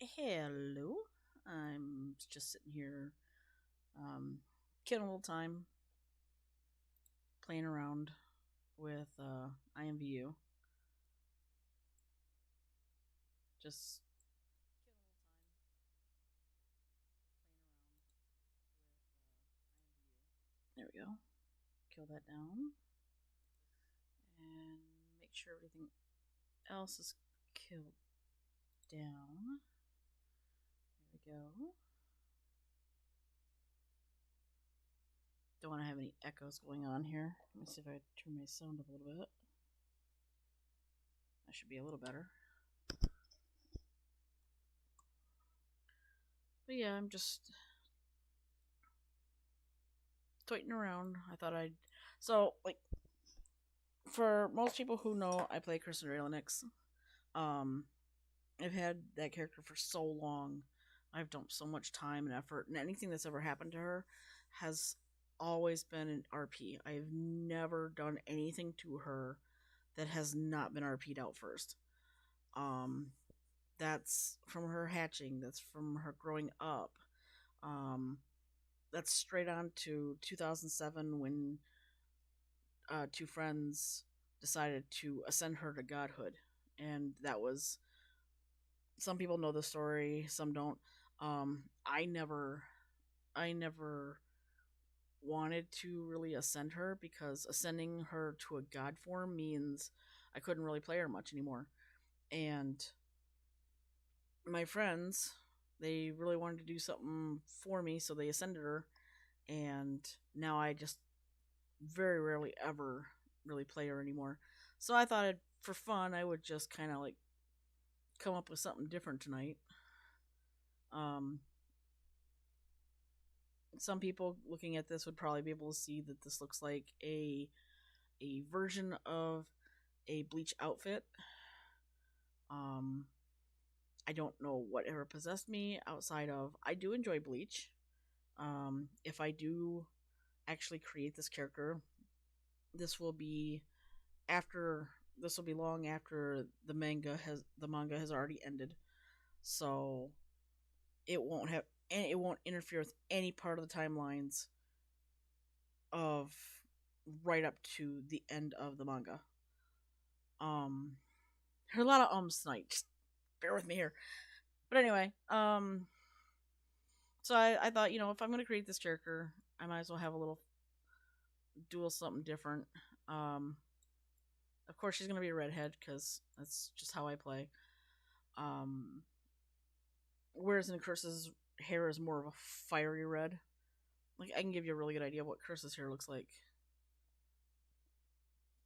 Hello. I'm just sitting here, killing a little time, playing around with IMVU. Just there we go. Kill that down and make sure everything else is killed down. There we go. Don't want to have any echoes going on here. Let me see if I turn my sound up a little bit. That should be a little better. But yeah, I'm just toiting around. I thought I'd. So, like, for most people who know, I play Kristen Raelinix. Um, I've had that character for so long. I've dumped so much time and effort, and anything that's ever happened to her has always been an RP. I've never done anything to her that has not been RP'd out first. Um, that's from her hatching. That's from her growing up. Um, that's straight on to 2007 when two friends decided to ascend her to godhood, and that was, some people know the story, some don't. I never wanted to really ascend her because ascending her to a god form means I couldn't really play her much anymore. And my friends, they really wanted to do something for me, so they ascended her, and now I just very rarely ever really play her anymore. So I thought for fun I would just kind of like come up with something different tonight. Um, some people looking at this would probably be able to see that this looks like a version of a bleach outfit. Um, I don't know whatever possessed me outside of I do enjoy bleach. If I do actually create this character, this will be after this will be long after the manga has already ended, so it won't interfere with any part of the timelines of right up to the end of the manga. Um, there are a lot of tonight. Just bear with me here. But anyway, so I thought, if I'm gonna create this character, I might as well have a little dual something different. Um, of course, she's gonna be a redhead because that's just how I play. Um, whereas in Curse's hair is more of a fiery red. Like I can give you a really good idea of what Curse's hair looks like.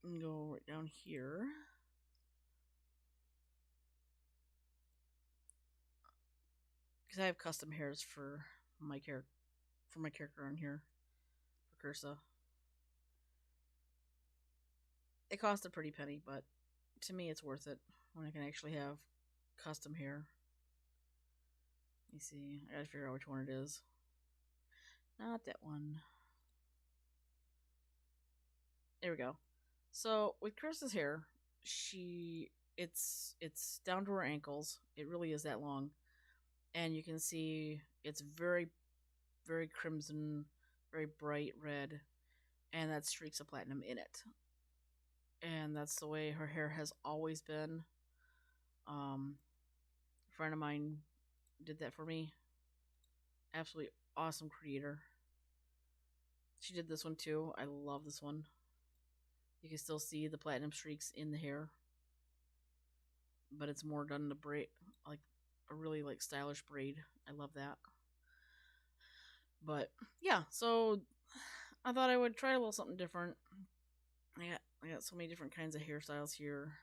And go right down here. Because I have custom hairs for my character on here for Cursa. It costs a pretty penny, but to me it's worth it when I can actually have custom hair. Let me see. I gotta figure out which one it is. Not that one. There we go. So with Curse's hair, it's down to her ankles. It really is that long, and you can see it's very very crimson, very bright red, and that streaks of platinum in it. And that's the way her hair has always been. A friend of mine did that for me. Absolutely awesome creator. She did this one too. I love this one. You can still see the platinum streaks in the hair, but it's more done in a braid, like a really like stylish braid. I love that. But yeah, so I thought I would try a little something different. I got so many different kinds of hairstyles here.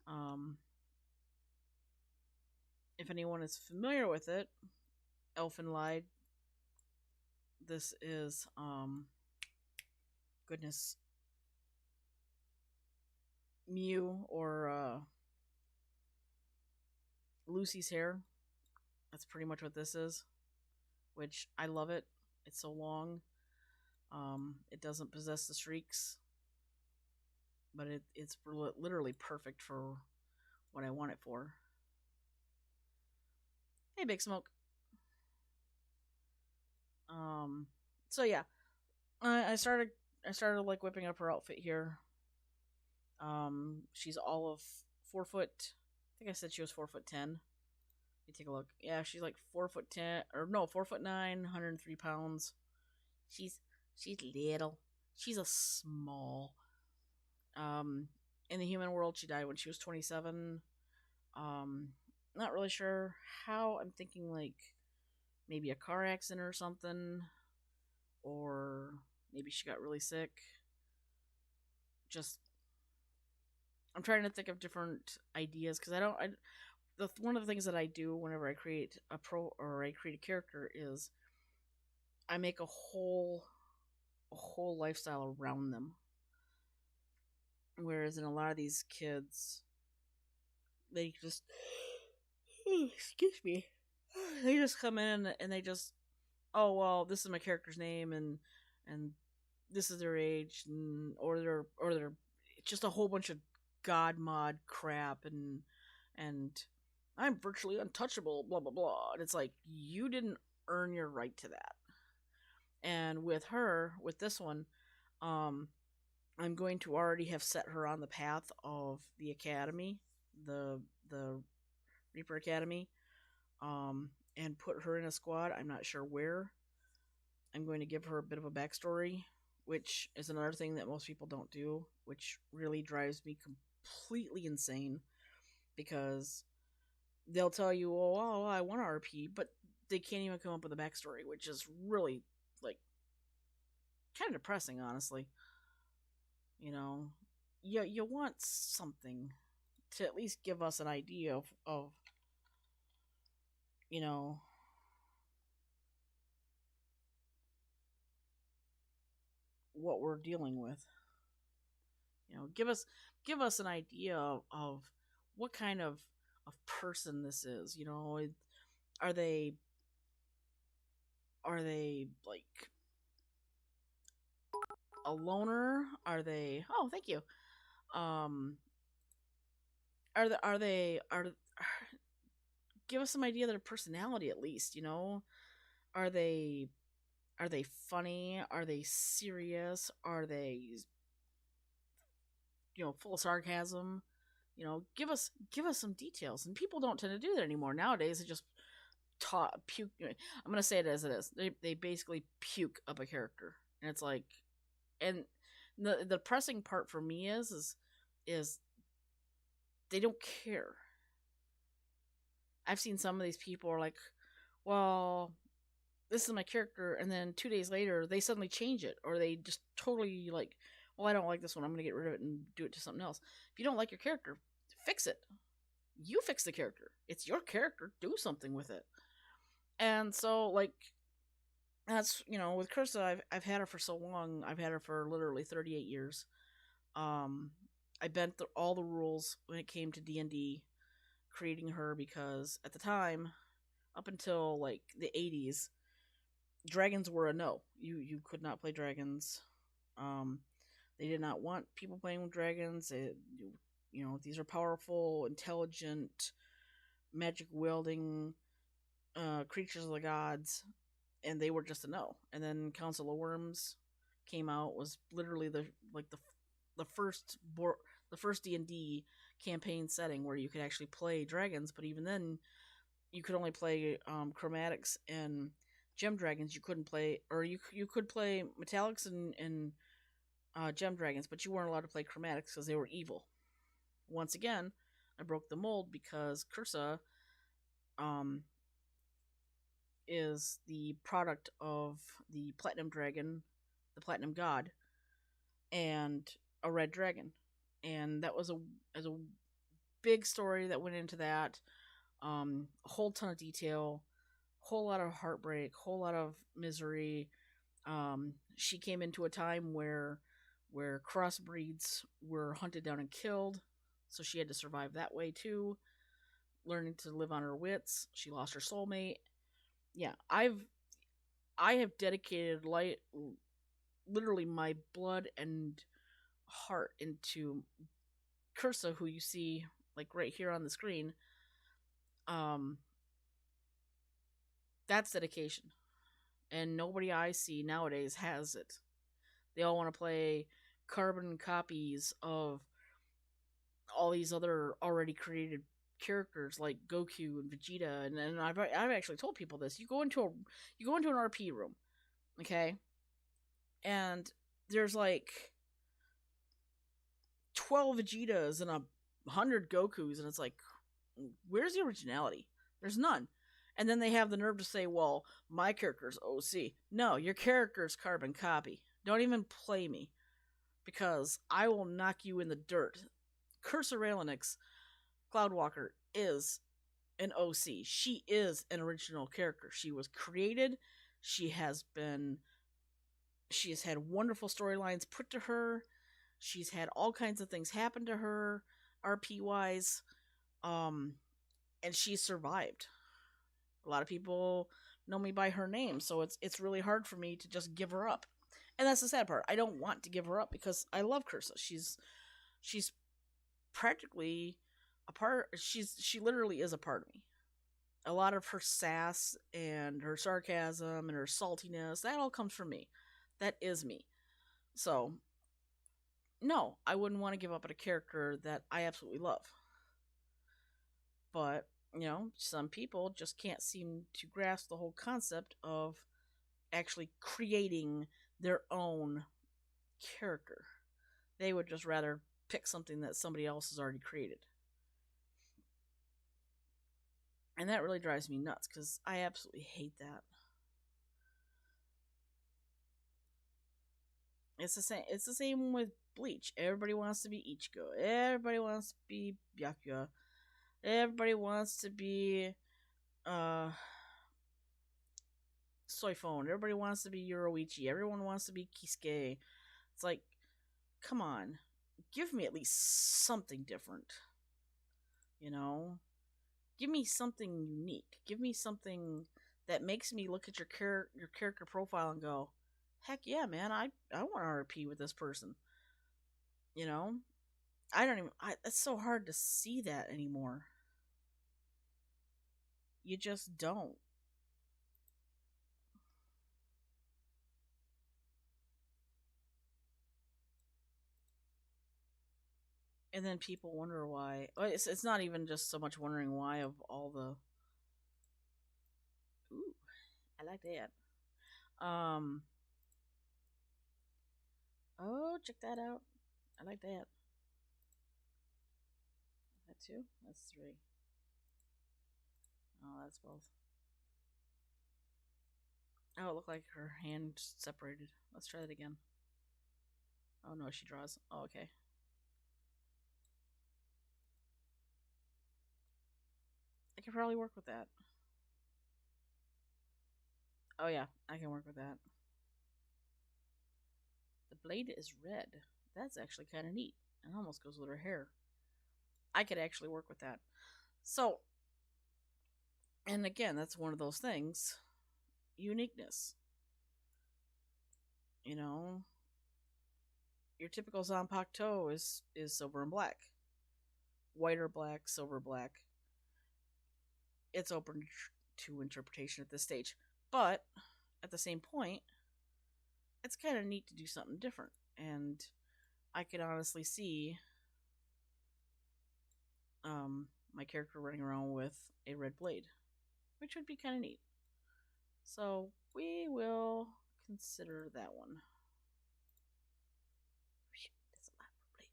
Um, if anyone is familiar with it, Elfin Lied. This is goodness, Mew or Lucy's hair. That's pretty much what this is. Which I love it. It's so long. It doesn't possess the streaks, but it's literally perfect for what I want it for. Hey, Big Smoke. Um, so yeah, I started like whipping up her outfit here. She's all of 4 foot. I think I said she was 4'10". Let me take a look. Yeah, she's like 4'10", or no, 4'9", 103 pounds. She's she's little. She's a small. Um, in the human world, she died when she was 27. Um, not really sure how. I'm thinking like maybe a car accident or something, or maybe she got really sick. Just I'm trying to think of different ideas because I don't. One of the things that I do whenever I create a pro or I create a character is I make a whole lifestyle around them. Whereas in a lot of these kids, they just excuse me, they just come in and they just, oh well, this is my character's name and this is their age, and or they're just a whole bunch of god mod crap, and I'm virtually untouchable, blah blah blah. And it's like you didn't earn your right to that. And with her, with this one, um, I'm going to already have set her on the path of the academy, the the Reaper Academy, and put her in a squad. I'm not sure where. I'm going to give her a bit of a backstory, which is another thing that most people don't do, which really drives me completely insane because they'll tell you, oh, I want RP, but they can't even come up with a backstory, which is really like kind of depressing, honestly. You know, you want something to at least give us an idea of you know what we're dealing with. Give us an idea of what kind of person this is. Are they like a loner? Are they? Oh, thank you. Um, are give us some idea of their personality at least. Are they funny? Are they serious? Are they full of sarcasm? Give us some details. And people don't tend to do that anymore nowadays. They just puke. I'm gonna say it as it is. They basically puke up a character, and it's like, and the pressing part for me is they don't care. I've seen some of these people are like, well, this is my character, and then 2 days later they suddenly change it, or they just totally like, well, I don't like this one, I'm gonna get rid of it and do it to something else. If you don't like your character, fix it. You fix the character. It's your character. Do something with it. And so, like, that's with Krista, I've had her for so long. I've had her for literally 38 years. Um, I bent all the rules when it came to D&D, creating her because at the time, up until like the 80s, dragons were a no. You could not play dragons. Um, they did not want people playing with dragons. These are powerful, intelligent, magic wielding creatures of the gods, and they were just a no. And then Council of Worms came out, was literally the first the first D&D campaign setting where you could actually play dragons, but even then you could only play chromatics and gem dragons. You couldn't play, or you could play metallics and gem dragons, but you weren't allowed to play chromatics because they were evil. Once again, I broke the mold because Cursa um, is the product of the Platinum Dragon, the Platinum God, and a Red Dragon, and that was a big story that went into that. A whole ton of detail, whole lot of heartbreak, whole lot of misery. She came into a time where crossbreeds were hunted down and killed, so she had to survive that way too. Learning to live on her wits, she lost her soulmate. Yeah, I have dedicated literally my blood and heart into Cursa, who you see like right here on the screen. Um, That's dedication. And nobody I see nowadays has it. They all want to play carbon copies of all these other already created characters like Goku and Vegeta, and I've actually told people this. You go into an RP room, okay, and there's like 12 Vegetas and 100 Gokus, and it's like, where's the originality? There's none. And then they have the nerve to say, well, my character's OC. No, your character's carbon copy. Don't even play me, because I will knock you in the dirt. Curse of Raelinix, Cloudwalker, is an OC. She is an original character. She was created. She has been. She has had wonderful storylines put to her. She's had all kinds of things happen to her, RP wise, um, and she survived. A lot of people know me by her name, so it's really hard for me to just give her up. And that's the sad part. I don't want to give her up because I love Cursa. She's practically a part. She literally is a part of me. A lot of her sass and her sarcasm and her saltiness, that all comes from me. That is me. So no, I wouldn't want to give up on a character that I absolutely love. But, some people just can't seem to grasp the whole concept of actually creating their own character. They would just rather pick something that somebody else has already created. And that really drives me nuts because I absolutely hate that. It's the same with Bleach. Everybody wants to be Ichigo. Everybody wants to be Byakuya. Everybody wants to be Soifone. Everybody wants to be Yoruichi. Everyone wants to be Kisuke. It's like, come on. Give me at least something different. You know? Give me something unique. Give me something that makes me look at your character profile and go, heck yeah, man, I want to RP with this person. You know? It's so hard to see that anymore. You just don't. And then people wonder why. It's not even just so much wondering why of all the. Ooh, I like that. Oh, check that out. I like that. That two. That's three. Oh, that's both. Oh, it looked like her hand separated. Let's try that again. Oh no, she draws. Oh, okay. I could probably work with that. Oh yeah, I can work with that. The blade is red. That's actually kind of neat. It almost goes with her hair. I could actually work with that. So, and again, that's one of those things. Uniqueness. You know, your typical Zanpakuto is silver and black. White or black, silver, black. It's open to interpretation at this stage. But at the same point, it's kind of neat to do something different. And I could honestly see my character running around with a red blade, which would be kind of neat. So we will consider that one. That's a lot for blade.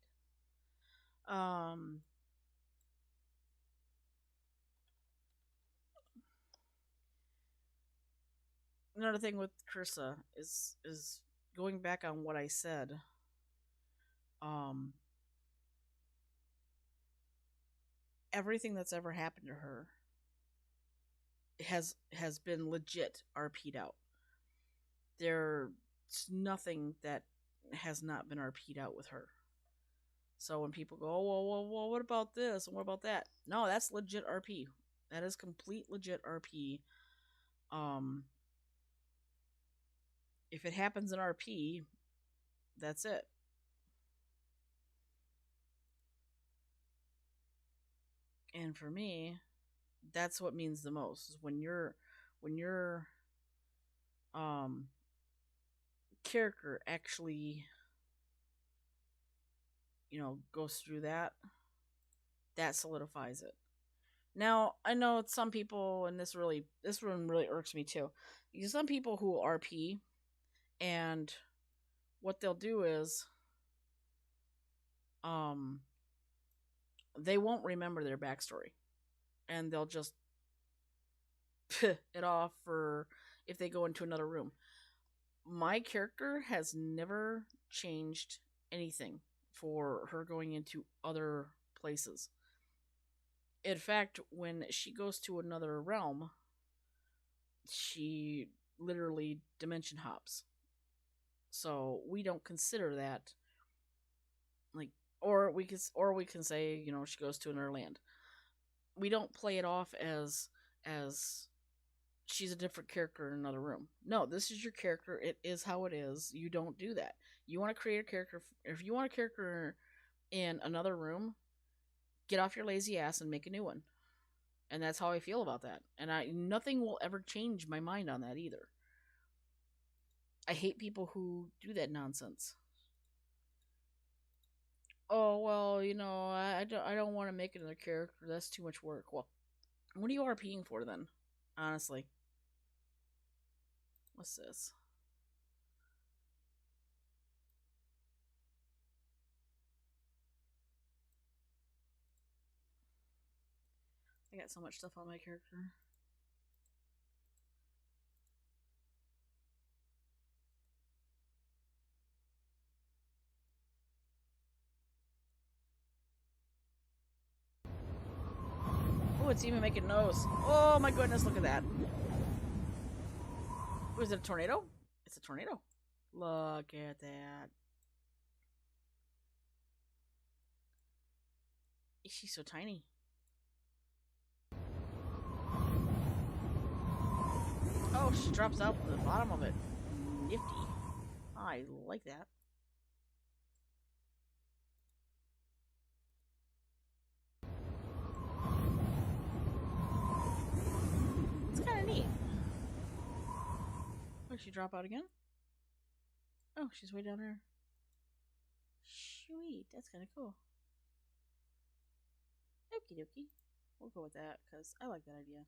Another thing with Cursa is going back on what I said. Um, Everything that's ever happened to her has been legit RP'd out. There's nothing that has not been RP'd out with her. So when people go, oh, well, what about this and what about that? No, that's legit RP. That is complete legit RP. If it happens in RP, that's it. And for me, that's what means the most. Is when when your um character actually, goes through that, that solidifies it. Now, I know some people, and this one really irks me too. Because some people who RP, and what they'll do is um they won't remember their backstory, and they'll just it off for if they go into another room. My character has never changed anything for her going into other places. In fact, when she goes to another realm, she literally dimension hops. So we don't consider that like, or we can say, she goes to another land. We don't play it off as she's a different character in another room. No, this is your character. It is how it is. You don't do that. You want to create a character. If you want a character in another room, get off your lazy ass and make a new one. And that's how I feel about that. And nothing will ever change my mind on that either. I hate people who do that nonsense. Oh well, I don't want to make another character. That's too much work. Well, what are you RPing for then? Honestly, what's this? I got so much stuff on my character. Oh, it's even making noise. Oh my goodness, look at that. Was it a tornado? It's a tornado. Look at that. She's so tiny. Oh, she drops out from the bottom of it. Nifty. I like that. It's kind of neat. Oh, she drop out again? Oh, she's way down there. Sweet, that's kind of cool. Okie dokie. We'll go with that because I like that idea.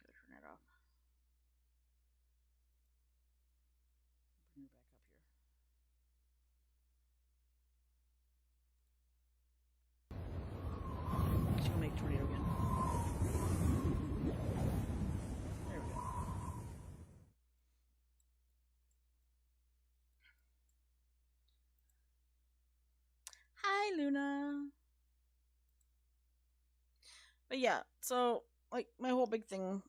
Gotta turn that off. Bring her back up here. She's gonna make tornado again. There we go. Hi, Luna. But yeah, so like my whole big thing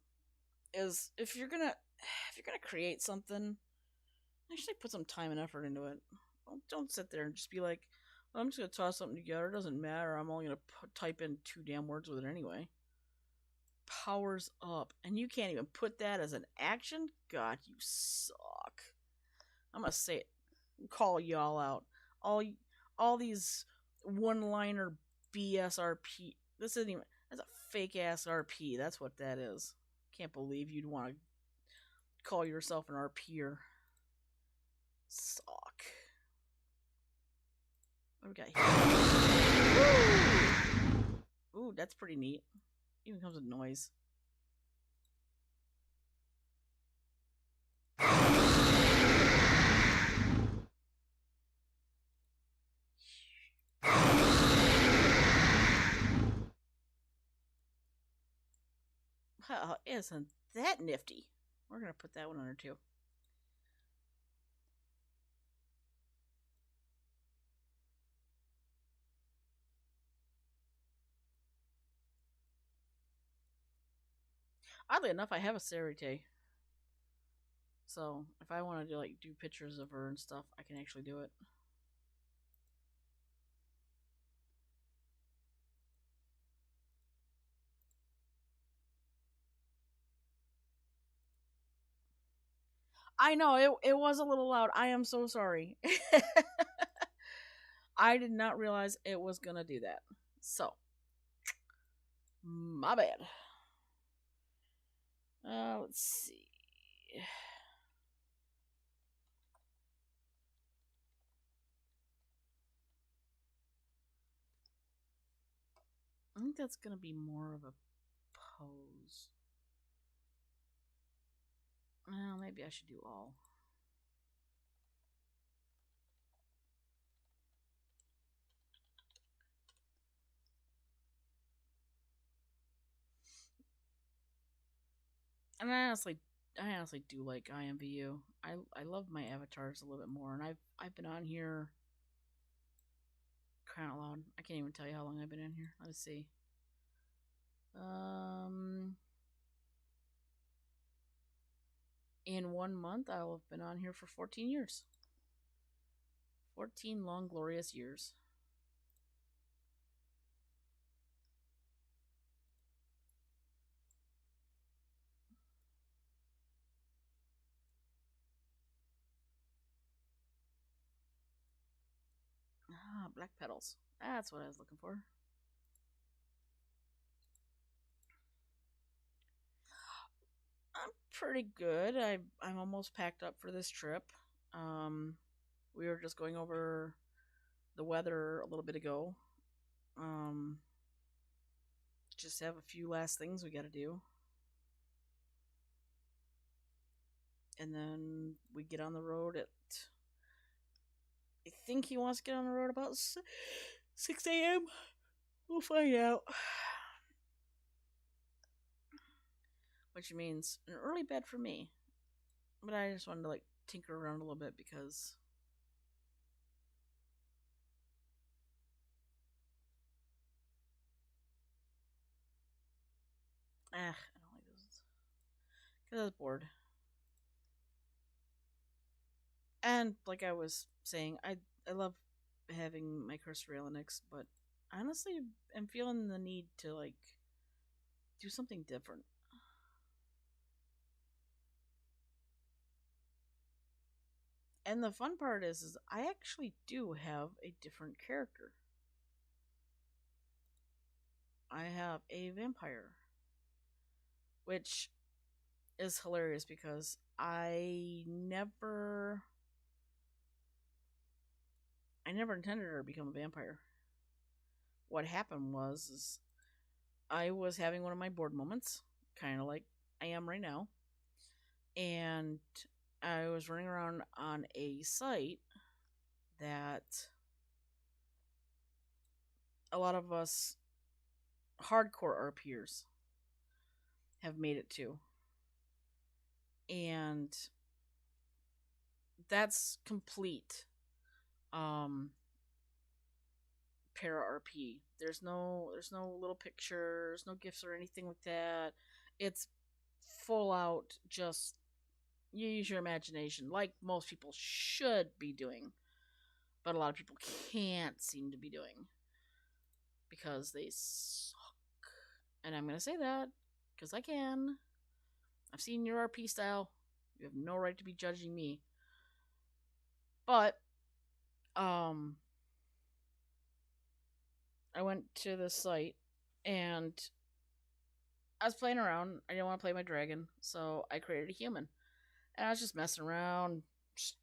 is if you're gonna create something, actually put some time and effort into it. Don't sit there and just be like, well, I'm just gonna toss something together. It doesn't matter. I'm only gonna type in 2 damn words with it anyway. Powers up, and you can't even put that as an action. God, you suck. I'm gonna say it. Call y'all out. All all these one-liner BSRP. This isn't even. That's a fake ass RP. That's what that is. Can't believe you'd want to call yourself an RPer. Suck. What do we got here? Ooh, that's pretty neat. Even comes with noise. Well, isn't that nifty? We're gonna put that one under too. Oddly enough, I have a Sarite. So if I want to do pictures of her and stuff, I can actually do it. I know it was a little loud. I am so sorry. I did not realize it was gonna do that. So My bad. Let's see. I think that's gonna be more of a pose. Well, maybe I should do all. And I honestly do like IMVU. I love my avatars a little bit more, and I've been on here. Crying out loud, I can't even tell you how long I've been in here. Let's see. In 1 month, I'll have been on here for 14 years. 14 long, glorious years. Ah, black petals. That's what I was looking for. I'm pretty good. I'm almost packed up for this trip. Um, we were just going over the weather a little bit ago. Um, just have a few last things we got to do, and then we get on the road at. I think he wants to get on the road about 6 a.m. We'll find out. Which means an early bed for me. But I just wanted to like tinker around a little bit because I don't like those. Because I was bored. And like I was saying, I love having my cursor Linux, but honestly I'm feeling the need to like do something different. And the fun part is I actually do have a different character. I have a vampire, which is hilarious because I never intended her to become a vampire. What happened was is I was having one of my bored moments, kind of like I am right now, and I was running around on a site that a lot of us hardcore RPers have made it to. And that's complete um para RP. There's no little pictures, no gifs or anything like that. It's full out just you use your imagination like most people should be doing, but a lot of people can't seem to be doing because they suck. And I'm going to say that because I can. I've seen your RP style. You have no right to be judging me. But I went to this site and I was playing around. I didn't want to play my dragon, so I created a human. And I was just messing around. Just,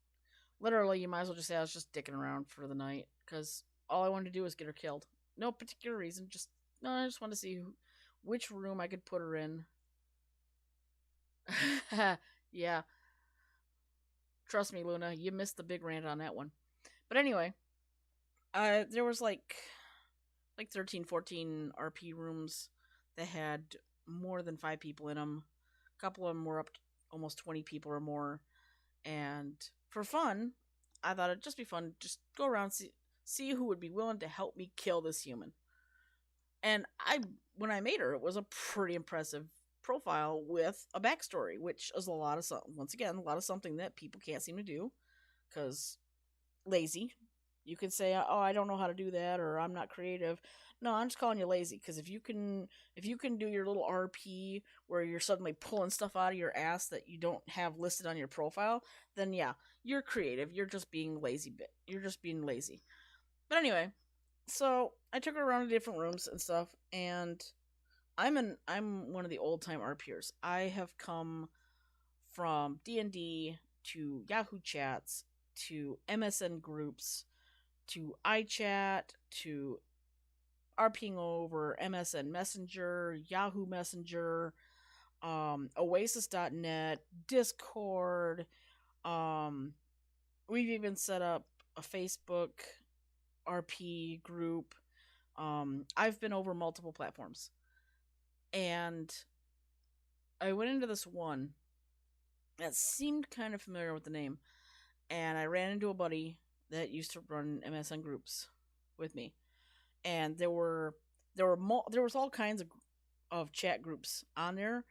literally, you might as well just say I was just dicking around for the night because all I wanted to do was get her killed. No particular reason. Just no. I just wanted to see which room I could put her in. Yeah, trust me, Luna, you missed the big rant on that one. But anyway, there was like 13, 14 RP rooms that had more than 5 people in them. A couple of them were up to almost 20 people or more. And for fun, I thought it'd just be fun, just go around see who would be willing to help me kill this human. And when I made her, it was a pretty impressive profile with a backstory, which is a lot of something. Once again, a lot of something that people can't seem to do because lazy. You can say, "Oh, I don't know how to do that," or "I'm not creative." No, I'm just calling you lazy because if you can do your little RP where you're suddenly pulling stuff out of your ass that you don't have listed on your profile, then yeah, you're creative. You're just being lazy. You're just being lazy. But anyway, so I took her around to different rooms and stuff, and I'm one of the old time RPers. I have come from D&D to Yahoo chats to MSN groups to iChat to RPing over MSN Messenger, Yahoo Messenger, Oasis.net, Discord. Um, we've even set up a Facebook RP group. I've been over multiple platforms. And I went into this one that seemed kind of familiar with the name. And I ran into a buddy that used to run MSN groups with me. And there was all kinds of chat groups on there,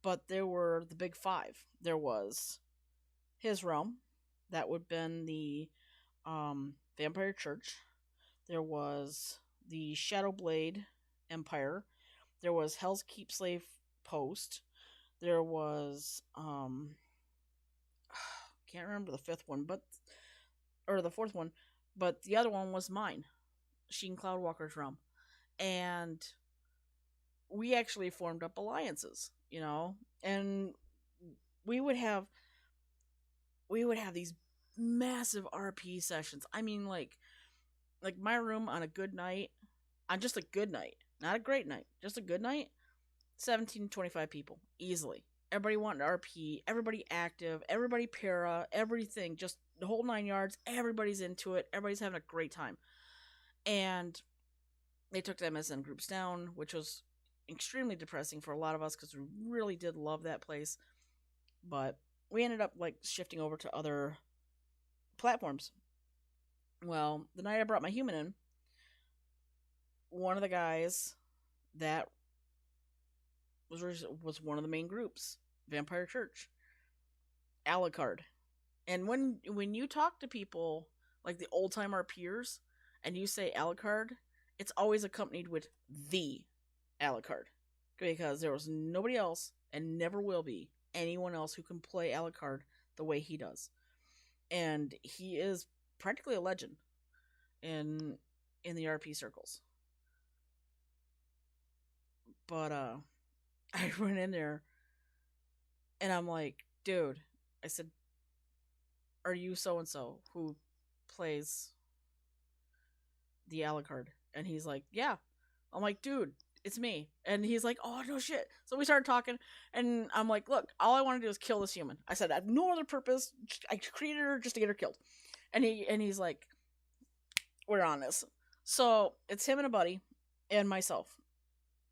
but there were the big five. There was his realm, that would have been the Vampire Church. There was the Shadowblade Empire. There was Hell's Keep Slave Post. There was can't remember the fifth one, but or the fourth one, but the other one was mine, Sheen Cloudwalker's realm, and we actually formed up alliances, and we would have these massive RP sessions. I mean, like my room on a good night, on just a good night, not a great night, just a good night, 17 to 25 people easily. Everybody wanting to RP, everybody active, everybody para, everything, just the whole 9 yards. Everybody's into it. Everybody's having a great time. And they took the MSN groups down, which was extremely depressing for a lot of us because we really did love that place. But we ended up like shifting over to other platforms. Well, the night I brought my human in, one of the guys that was one of the main groups, Vampire Church, Alucard. And when you talk to people like the old time RPers and you say Alucard, it's always accompanied with the Alucard, because there was nobody else and never will be anyone else who can play Alucard the way he does. And he is practically a legend in the RP circles. But I went in there and I'm like, dude, I said, are you so and so who plays the Alucard? And he's like, yeah. I'm like, dude, it's me. And he's like, oh, no shit. So we started talking, and I'm like, look, all I want to do is kill this human. I said, I have no other purpose. I created her just to get her killed. And he's like, we're on this. So it's him and a buddy and myself.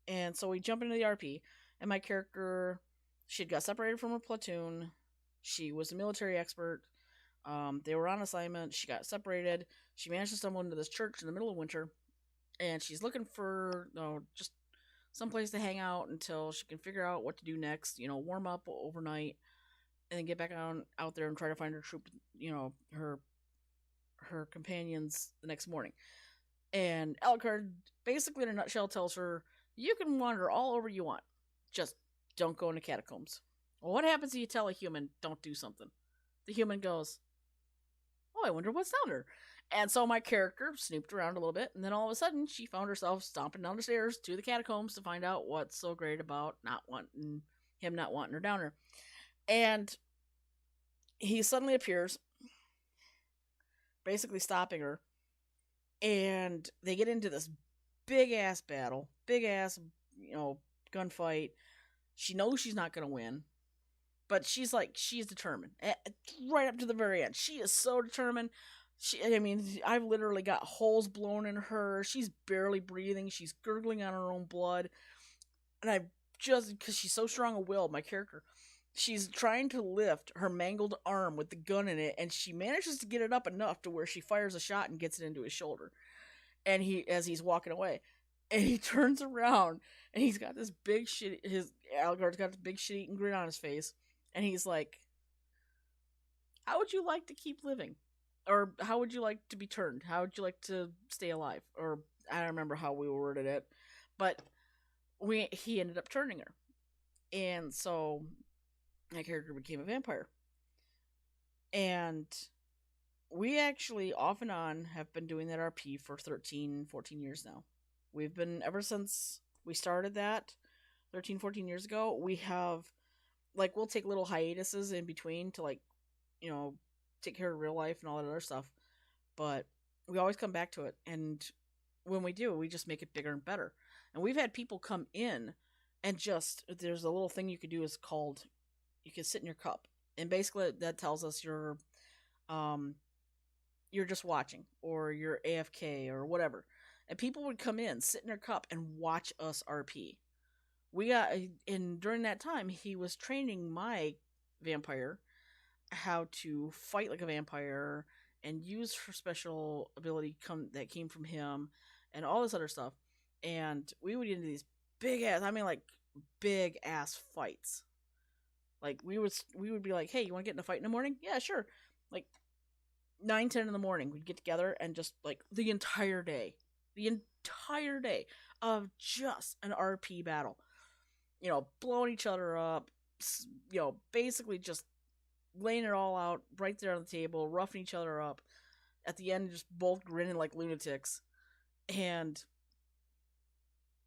And so we jump into the RP, and my character, she got separated from her platoon. She was a military expert. They were on assignment. She got separated. She managed to stumble into this church in the middle of winter, and she's looking for just someplace to hang out until she can figure out what to do next. Warm up overnight, and then get back out there and try to find her troop. Her companions the next morning. And Alucard, basically in a nutshell, tells her, you can wander all over you want, just don't go into catacombs. Well, what happens if you tell a human don't do something? The human goes, oh, I wonder what's down there. And so my character snooped around a little bit, and then all of a sudden she found herself stomping down the stairs to the catacombs to find out what's so great about not wanting her down there. And he suddenly appears, basically stopping her, and they get into this big ass battle, big ass, gunfight. She knows she's not going to win, but she's determined right up to the very end. She is so determined. I've literally got holes blown in her. She's barely breathing. She's gurgling on her own blood. And because she's so strong-willed, my character, she's trying to lift her mangled arm with the gun in it, and she manages to get it up enough to where she fires a shot and gets it into his shoulder. And as he's walking away, and he turns around, and he's got this big shit, Alucard's got this big shit-eating grin on his face, and he's like, how would you like to keep living? Or how would you like to be turned? How would you like to stay alive? Or I don't remember how we worded it, but he ended up turning her. And so my character became a vampire. And we actually, off and on, have been doing that RP for 13, 14 years now. We've been, ever since we started that, 13, 14 years ago, we have like we'll take little hiatuses in between to like, you know, take care of real life and all that other stuff. But we always come back to it, and when we do, we just make it bigger and better. And we've had people come in and just there's a little thing you could do is called you can sit in your cup. And basically that tells us um you're just watching or you're AFK or whatever. And people would come in, sit in their cup and watch us RP. We got and during that time he was training my vampire how to fight like a vampire and use her special ability that came from him and all this other stuff. And we would get into these big ass, I mean like big ass fights. Like we would be like, "Hey, you want to get in a fight in the morning?" "Yeah, sure." Like 9, 10 in the morning, we'd get together and just like the entire day of just an RP battle. You know, blowing each other up, you know, basically just laying it all out right there on the table, roughing each other up. At the end, just both grinning like lunatics. And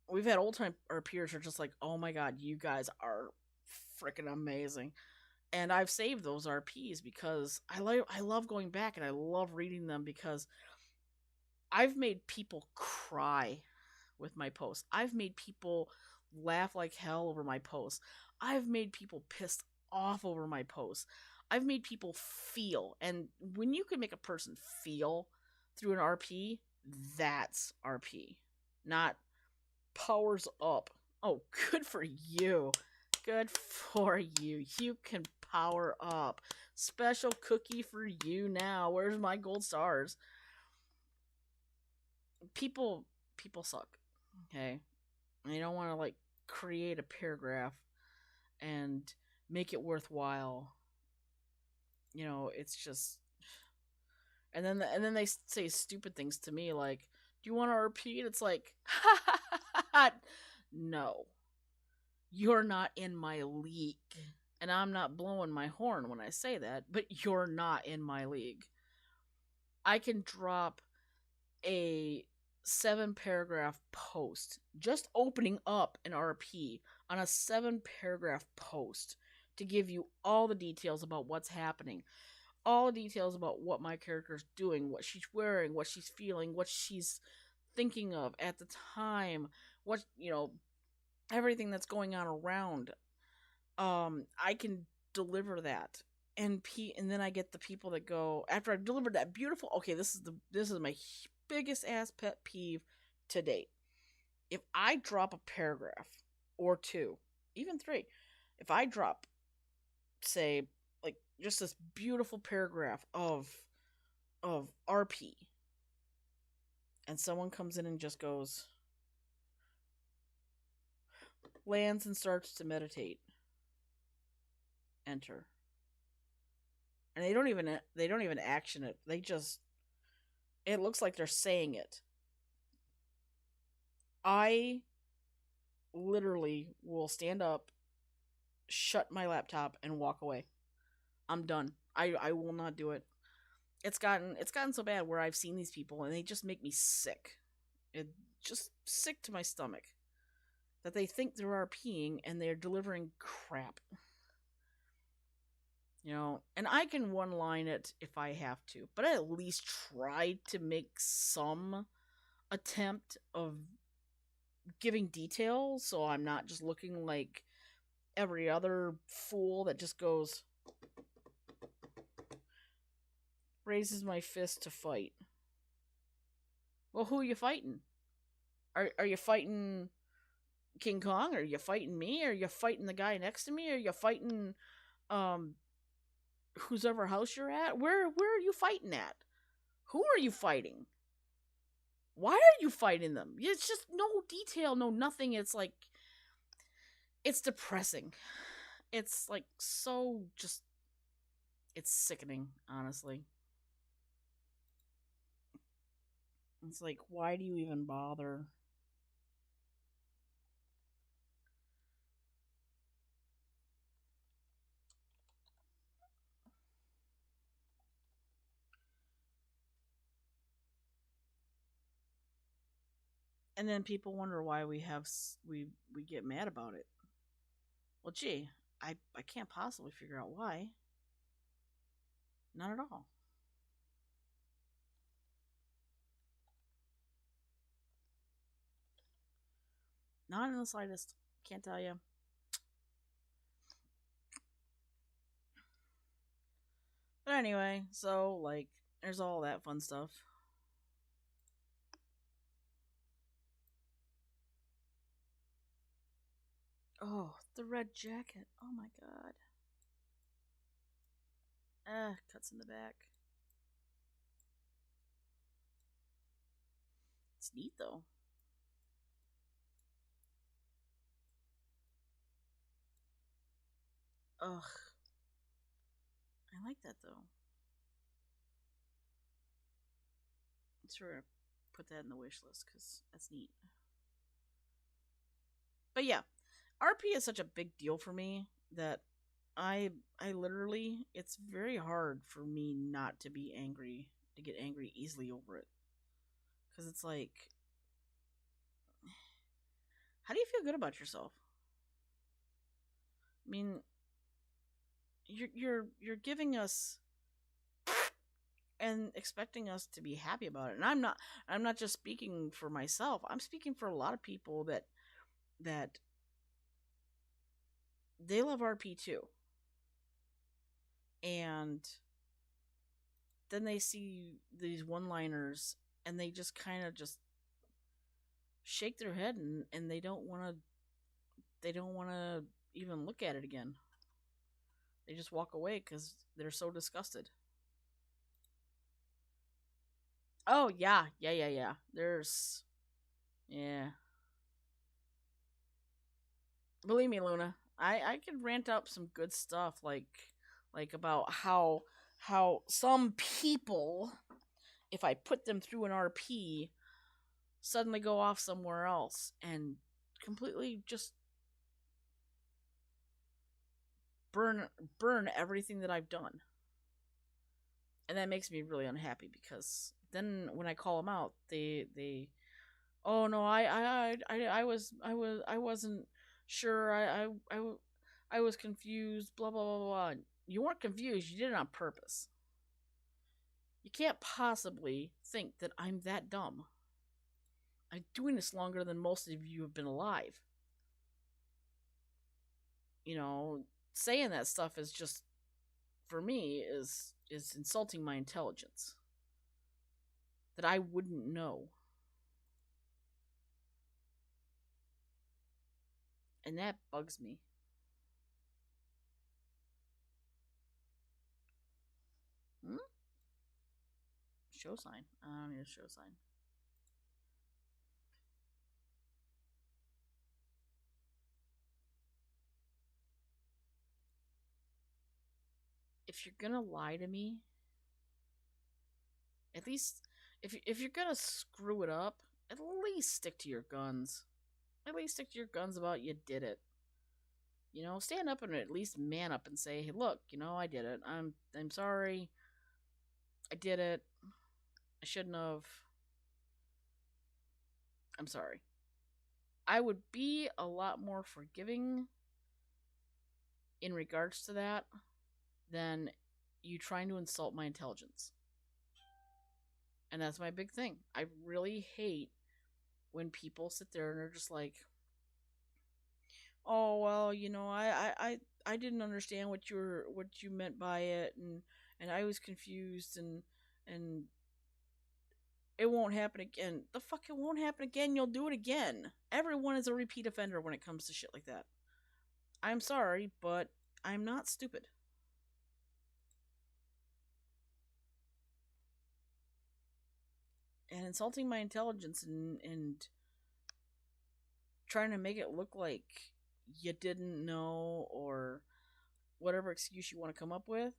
we've had old time our peers are just like, "Oh my god, you guys are freaking amazing." And I've saved those RPs because I love going back and I love reading them because I've made people cry with my posts. I've made people laugh like hell over my posts. I've made people pissed off over my posts. I've made people feel. And when you can make a person feel through an RP, that's RP. Not powers up. Oh, good for you. Good for you. You can power up. Special cookie for you now. Where's my gold stars? People suck. Okay? They don't want to like create a paragraph and make it worthwhile. You know, it's just and then they say stupid things to me like, "Do you want to repeat?" It's like, no, you're not in my league. And I'm not blowing my horn when I say that, but you're not in my league. I can drop a 7 paragraph post just opening up an RP on a 7 paragraph post to give you all the details about what's happening, all the details about what my character's doing, what she's wearing, what she's feeling, what she's thinking of at the time, what, you know, everything that's going on around. I can deliver that. And then I get the people that go after I've delivered that beautiful. Okay, this is my biggest ass pet peeve to date. If I drop a paragraph or two, even three, if I drop, say, like just this beautiful paragraph of RP, and someone comes in and just goes, lands and starts to meditate, enter, and they don't even action it. They just it looks like they're saying it. I literally will stand up, shut my laptop, and walk away. I'm done. I will not do it. It's gotten so bad where I've seen these people and they just make me sick. It just sick to my stomach that they think they're RPing and they're delivering crap. You know, and I can one line it if I have to, but I at least try to make some attempt of giving details so I'm not just looking like every other fool that just goes, raises my fist to fight. Well, who are you fighting? Are you fighting King Kong? Are you fighting me? Are you fighting the guy next to me? Are you fighting um whose ever house you're at? Where are you fighting at? Who are you fighting? Why are you fighting them? It's just no detail, no nothing. It's like it's depressing. It's like so just it's sickening, honestly. It's like why do you even bother? And then people wonder why we get mad about it. Well, gee, I can't possibly figure out why. Not at all. Not in the slightest. Can't tell you. But anyway, so like, there's all that fun stuff. Oh, the red jacket. Oh my god. Ah, cuts in the back. It's neat though. Ugh, I like that though. Sure, put that in the wish list because that's neat. But yeah, RP is such a big deal for me that I literally it's very hard for me not to be angry to get angry easily over it because it's like, how do you feel good about yourself? I mean, you're giving us and expecting us to be happy about it. And I'm not just speaking for myself. I'm speaking for a lot of people that they love RP too. And then they see these one-liners and they just kind of just shake their head and they don't want to even look at it again. They just walk away cuz they're so disgusted. Oh yeah, yeah, yeah, yeah. There's yeah. Believe me, Luna, I could rant up some good stuff like about how some people, if I put them through an RP, suddenly go off somewhere else and completely just burn burn everything that I've done. And that makes me really unhappy because then when I call them out, they oh no, I wasn't sure. I was confused, blah blah blah blah. You weren't confused, you did it on purpose. You can't possibly think that I'm that dumb. I'm doing this longer than most of you have been alive. You know, saying that stuff is just, for me, is insulting my intelligence. That I wouldn't know. And that bugs me. Hmm? Show sign. I don't need a show sign. If you're gonna lie to me, at least if you're gonna screw it up, at least stick to your guns. At least stick to your guns about you did it. Stand up and at least man up and say, "Hey, look, I did it. I'm sorry. I did it. I shouldn't have. I'm sorry." I would be a lot more forgiving in regards to that than you trying to insult my intelligence. And that's my big thing. I really hate when people sit there and are just like, "Oh well, I didn't understand what you meant by it, and I was confused, and it won't happen again." The fuck, it won't happen again. You'll do it again. Everyone is a repeat offender when it comes to shit like that. I'm sorry, but I'm not stupid. And insulting my intelligence and trying to make it look like you didn't know or whatever excuse you want to come up with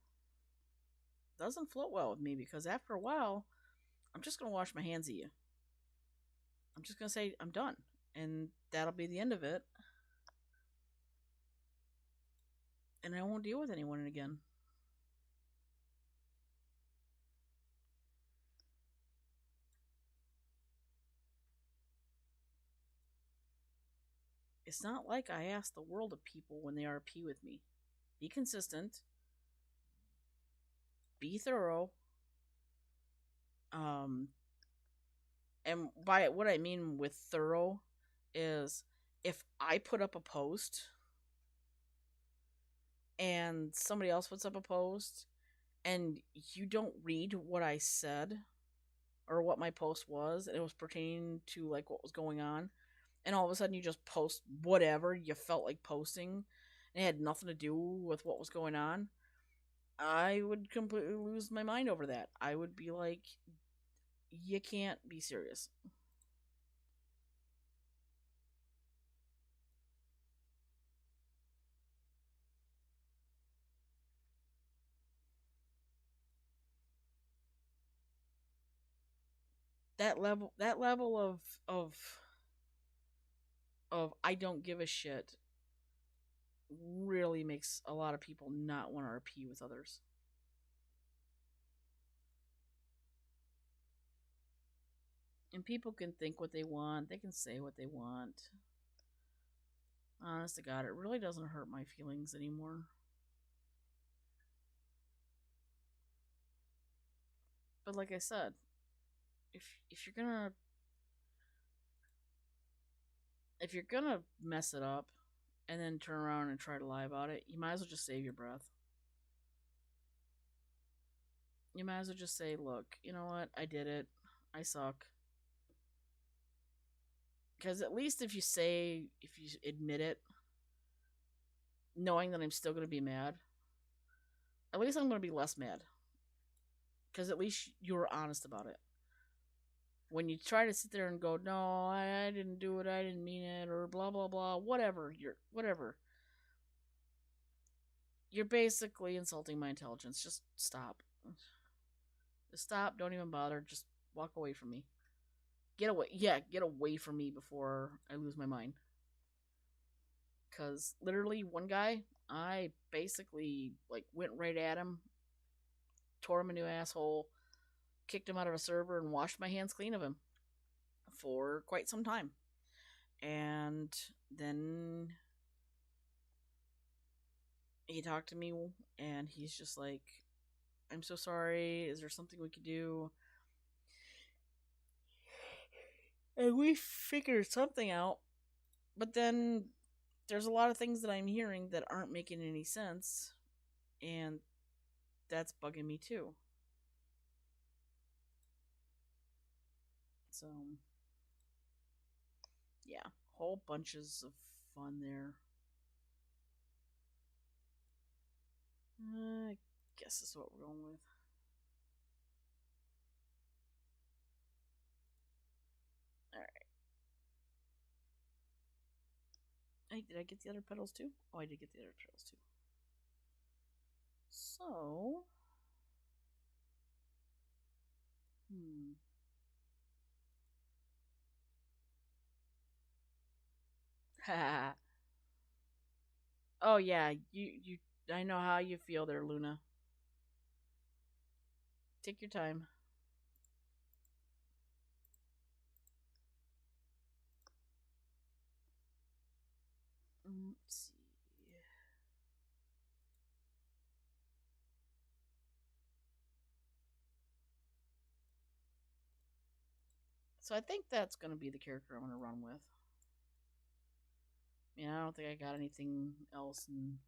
doesn't float well with me because after a while, I'm just going to wash my hands of you. I'm just going to say I'm done. And that'll be the end of it. And I won't deal with anyone again. it's not like I ask the world of people when they RP with me. Be consistent, be thorough. Um, and by what I mean with thorough is if I put up a post and somebody else puts up a post and you don't read what I said or what my post was and it was pertaining to like what was going on, and all of a sudden you just post whatever you felt like posting and it had nothing to do with what was going on, I would completely lose my mind over that. I would be like, you can't be serious. That level of of I don't give a shit really makes a lot of people not want to RP with others. And people can think what they want, they can say what they want. Honest to God, it really doesn't hurt my feelings anymore. But like I said, if you're gonna if you're gonna mess it up and then turn around and try to lie about it, you might as well just save your breath. You might as well just say, look, you know what, I did it. I suck. Because at least if you admit it, knowing that I'm still going to be mad, at least I'm going to be less mad. Because at least you were honest about it. When you try to sit there and go, no, I didn't do it, I didn't mean it, or blah blah blah, whatever, you're basically insulting my intelligence. Just stop. Just stop. Don't even bother. Just walk away from me. Get away. Yeah, get away from me before I lose my mind. Because literally, one guy, I basically like went right at him, tore him a new asshole, kicked him out of a server, and washed my hands clean of him for quite some time. And then he talked to me, and he's just like, I'm so sorry. Is there something we could do? And we figured something out. But then there's a lot of things that I'm hearing that aren't making any sense. And that's bugging me too. So, yeah, whole bunches of fun there. I guess that's what we're going with. Alright. Hey, did I get the other pedals too? Oh, I did get the other pedals too. So. Hmm. Ha. Oh, yeah. I know how you feel there, Luna. Take your time. Let's see. So I think that's going to be the character I'm going to run with. I don't think I got anything else. And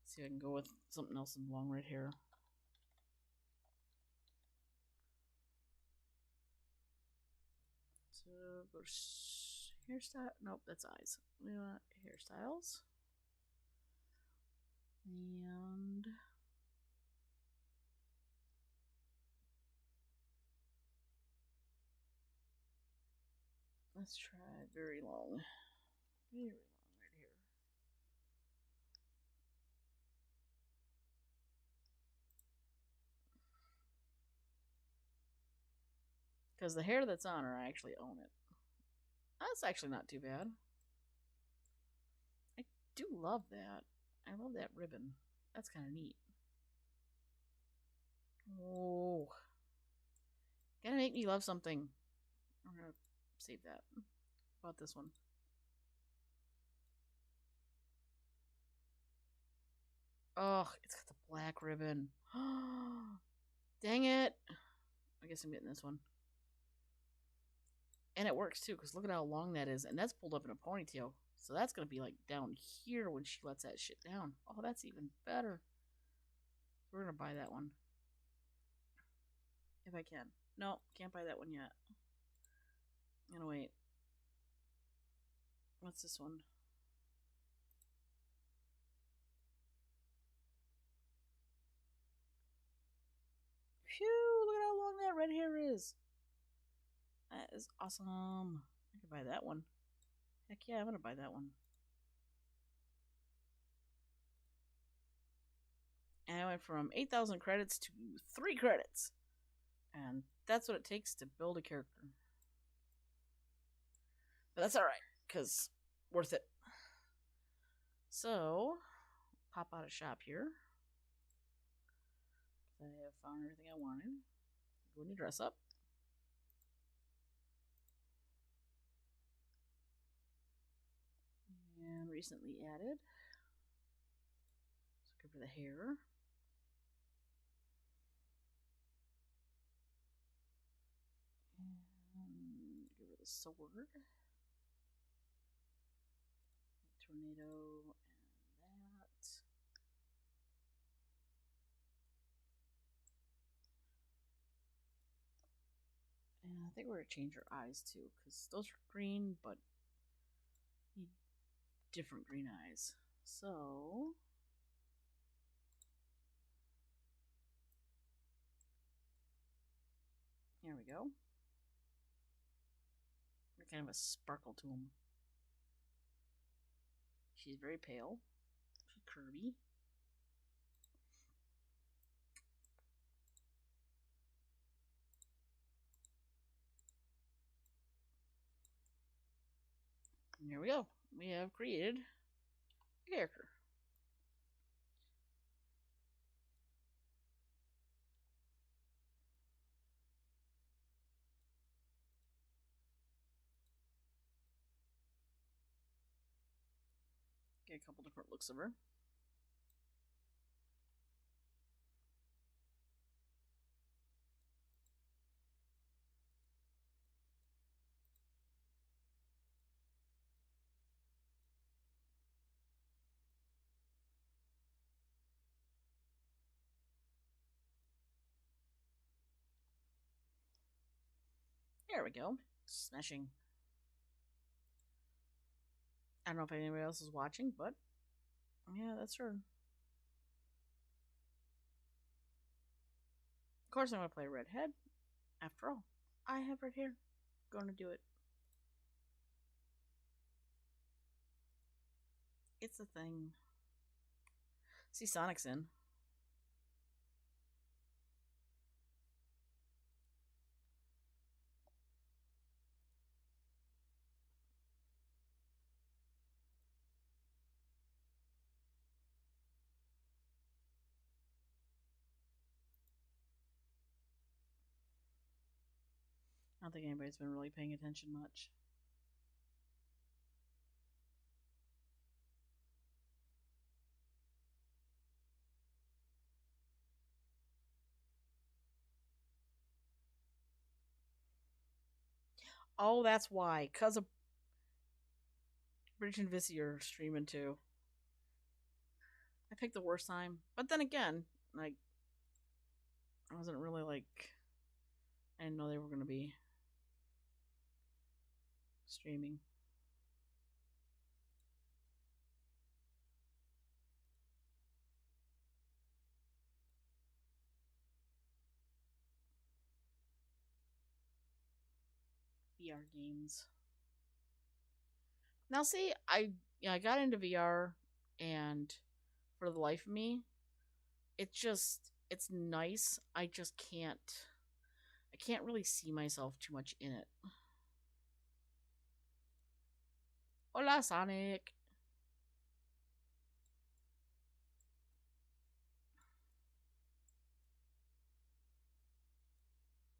see if I can go with something else in long red hair. So go to hairstyle. Nope, that's eyes. We want hairstyles. And let's try very long. Very long right here. Because the hair that's on her, I actually own it. That's actually not too bad. I do love that. I love that ribbon. That's kind of neat. Oh. Gonna make me love something. I'm gonna save that. How about this one? Oh, it's got the black ribbon. Dang it. I guess I'm getting this one. And it works too, because look at how long that is. And that's pulled up in a ponytail. So that's going to be like down here when she lets that shit down. Oh, that's even better. We're going to buy that one. If I can. No, can't buy that one yet. I'm going to wait. What's this one? Phew, look at how long that red hair is. That is awesome. I could buy that one. Heck yeah, I'm going to buy that one. And I went from 8,000 credits to 3 credits. And that's what it takes to build a character. But that's alright, because worth it. So, pop out of shop here. I have found everything I wanted. Go into dress up. And recently added. So go for the hair. And give her the sword. Tornado and that. And I think we're going to change her eyes too, because those are green, but need different green eyes. So, here we go. Kind of a sparkle to them. She's very pale. She's curvy. And here we go. We have created a character. Get a couple different looks of her. There we go. Smashing. I don't know if anybody else is watching, but yeah, that's her. Of course, I'm going to play redhead. After all, I have red hair. Going to do it. It's a thing. See, Sonic's in. I don't think anybody's been really paying attention much. Oh, that's why. Because of Bridge and Vissy are streaming too. I picked the worst time. But then again, like, I wasn't really like. I didn't know they were going to be streaming. VR games. Now, see, I got into VR, and for the life of me, it's nice. I just can't. I can't really see myself too much in it. Hola, Sonic.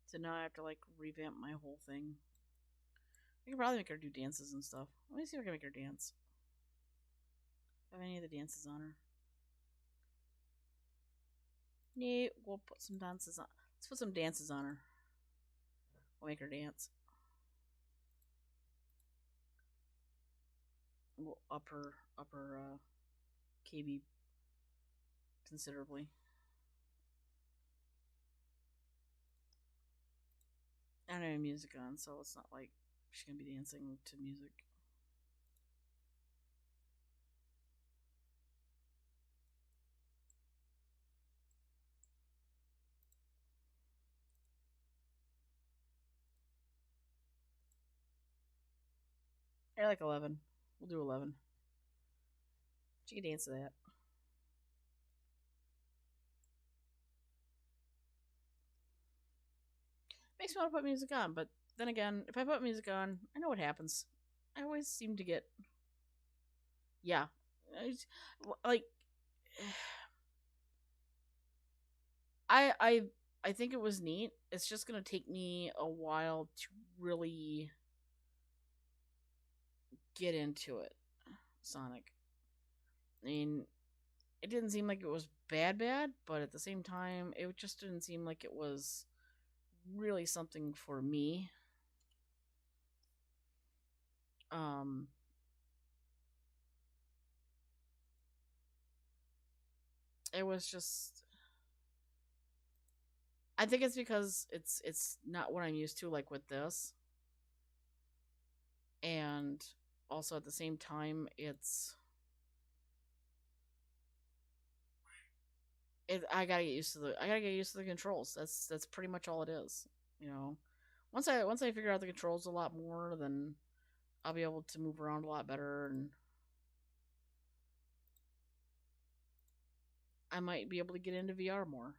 So now I have to like revamp my whole thing. I could probably make her do dances and stuff. Let me see if I can make her dance. Have any of the dances on her? Yeah, we'll put some dances on. Let's put some dances on her. We'll make her dance. We'll up her KB considerably. I don't have any music on, so it's not like she's gonna be dancing to music. I like 11. We'll do 11. She can dance to that. Makes me want to put music on, but then again, if I put music on, I know what happens. I always seem to get, yeah, like I I I think it was neat. It's just gonna take me a while to really get into it. Sonic. I mean, it didn't seem like it was bad, but at the same time, it just didn't seem like it was really something for me. Um, it was just. I think it's because it's not what I'm used to, like with this, and also at the same time, I gotta get used to the controls. That's pretty much all it is. You know, once I figure out the controls a lot more, then I'll be able to move around a lot better, and I might be able to get into VR more.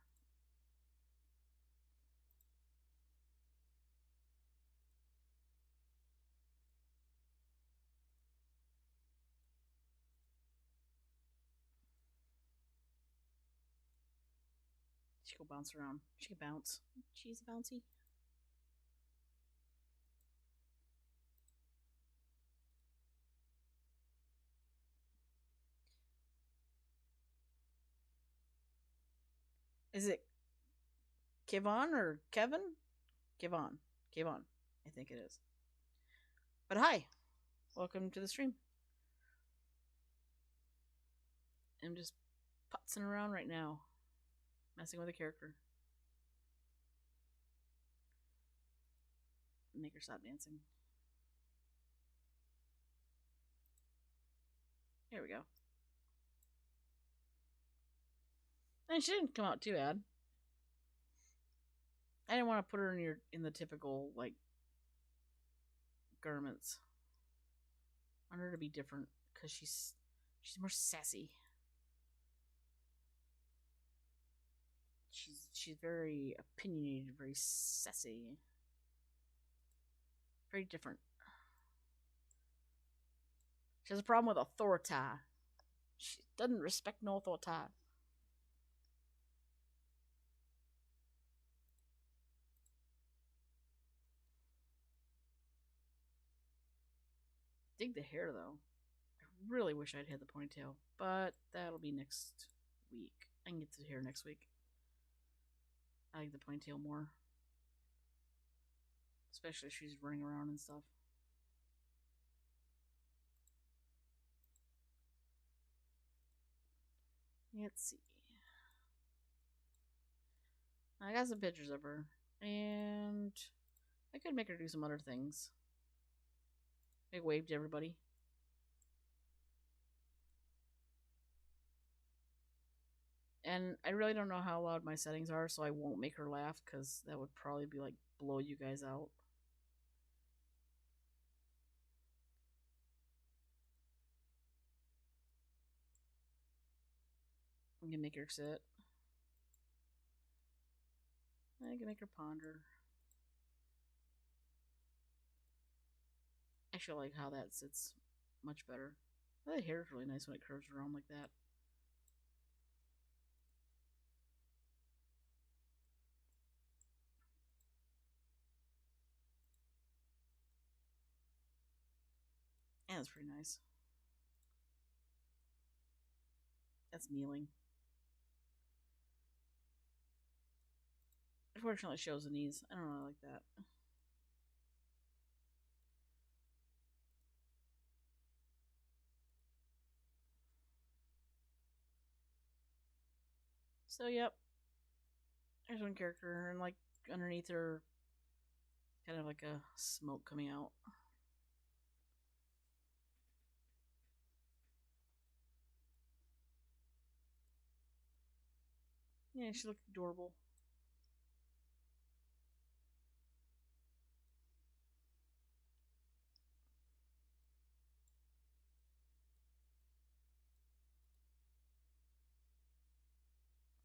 She can bounce around. She can bounce. She's bouncy. Is it Kevon or Kevin? Kevon. Kevon. I think it is. But hi, welcome to the stream. I'm just putzing around right now, messing with a character. Make her stop dancing. Here we go. And she didn't come out too bad. I didn't want to put her in the typical like garments. I want her to be different because she's more sassy. She's very opinionated, very sassy, very different. She has a problem with authority. She doesn't respect no authority. Dig the hair though. I really wish I'd had the ponytail, but that'll be next week. I can get the hair next week. I like the ponytail more, especially if she's running around and stuff. Let's see. I got some pictures of her, and I could make her do some other things. Make wave to everybody. And I really don't know how loud my settings are, so I won't make her laugh because that would probably be like blow you guys out. I'm gonna make her sit. I can make her ponder. Actually, I like how that sits much better. The hair is really nice when it curves around like that. And it's pretty nice. That's kneeling. Unfortunately, it shows the knees. I don't really like that. So, yep. There's one character, and like underneath her, kind of like a smoke coming out. Yeah, she looked adorable.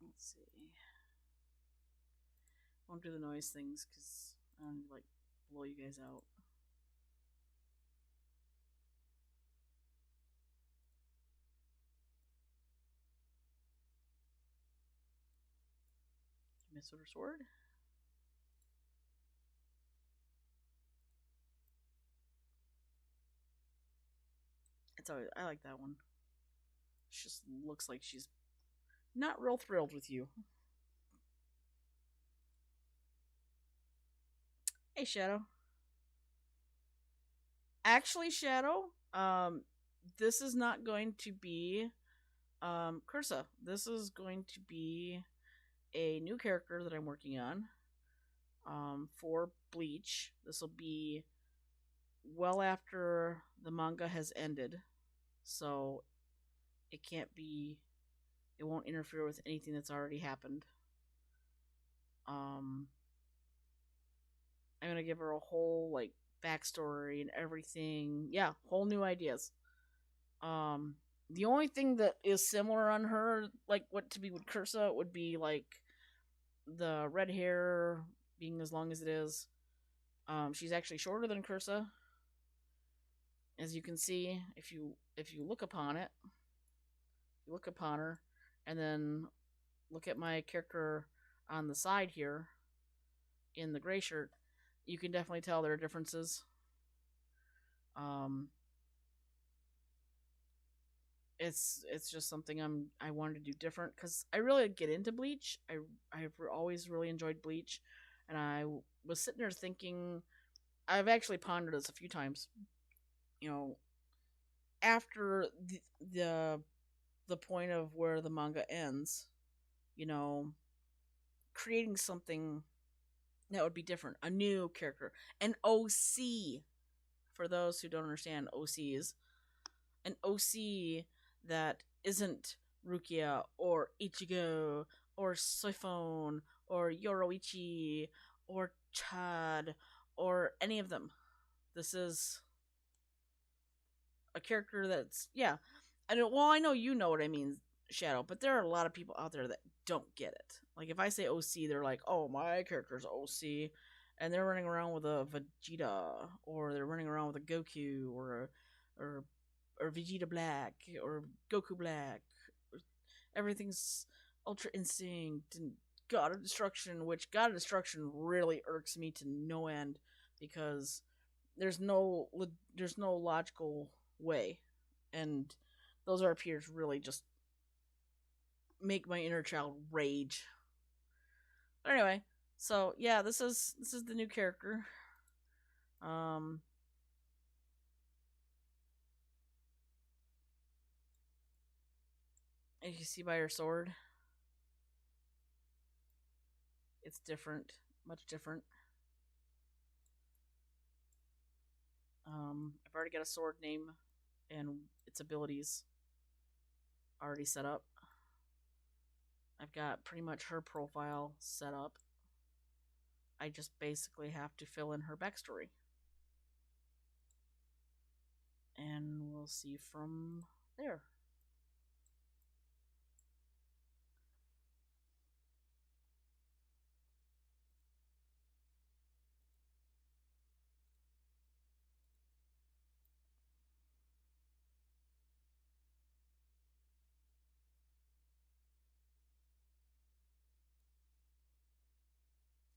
Let's see. Won't do the noise things because I don't like blow you guys out. Miss with her sword. It's always I like that one. She just looks like she's not real thrilled with you. Hey, Shadow. Actually, Shadow, this is not going to be Cursa. This is going to be a new character that I'm working on for Bleach. This will be well after the manga has ended, so it can't be. It won't interfere with anything that's already happened. Um, I'm gonna give her a whole like backstory and everything. Yeah, whole new ideas. Um, the only thing that is similar on her, like what to be with Cursa, would be like the red hair being as long as it is. She's actually shorter than Cursa, as you can see if you look upon it. You look upon her, and then look at my character on the side here in the gray shirt. You can definitely tell there are differences. Um, it's just something I wanted to do different because I really get into Bleach. I've always really enjoyed Bleach, and I was sitting there thinking. I've actually pondered this a few times. You know, after the point of where the manga ends, you know, creating something that would be different, a new character, an OC. For those who don't understand, OCs, an OC that isn't Rukia or Ichigo or Soifone or Yoroichi or Chad or any of them. This is a character that's yeah. I know you know what I mean, Shadow, but there are a lot of people out there that don't get it. Like if I say OC, they're like, "Oh, my character's OC," and they're running around with a Vegeta, or they're running around with a Goku, or or Vegeta Black, or Goku Black. Everything's Ultra Instinct and God of Destruction, which God of Destruction really irks me to no end because there's no there's no logical way, and those RPers really just make my inner child rage. But anyway, so yeah, this is the new character. Um, as you can see by her sword, it's different, much different. I've already got a sword name and its abilities already set up. I've got pretty much her profile set up. I just basically have to fill in her backstory. And we'll see from there.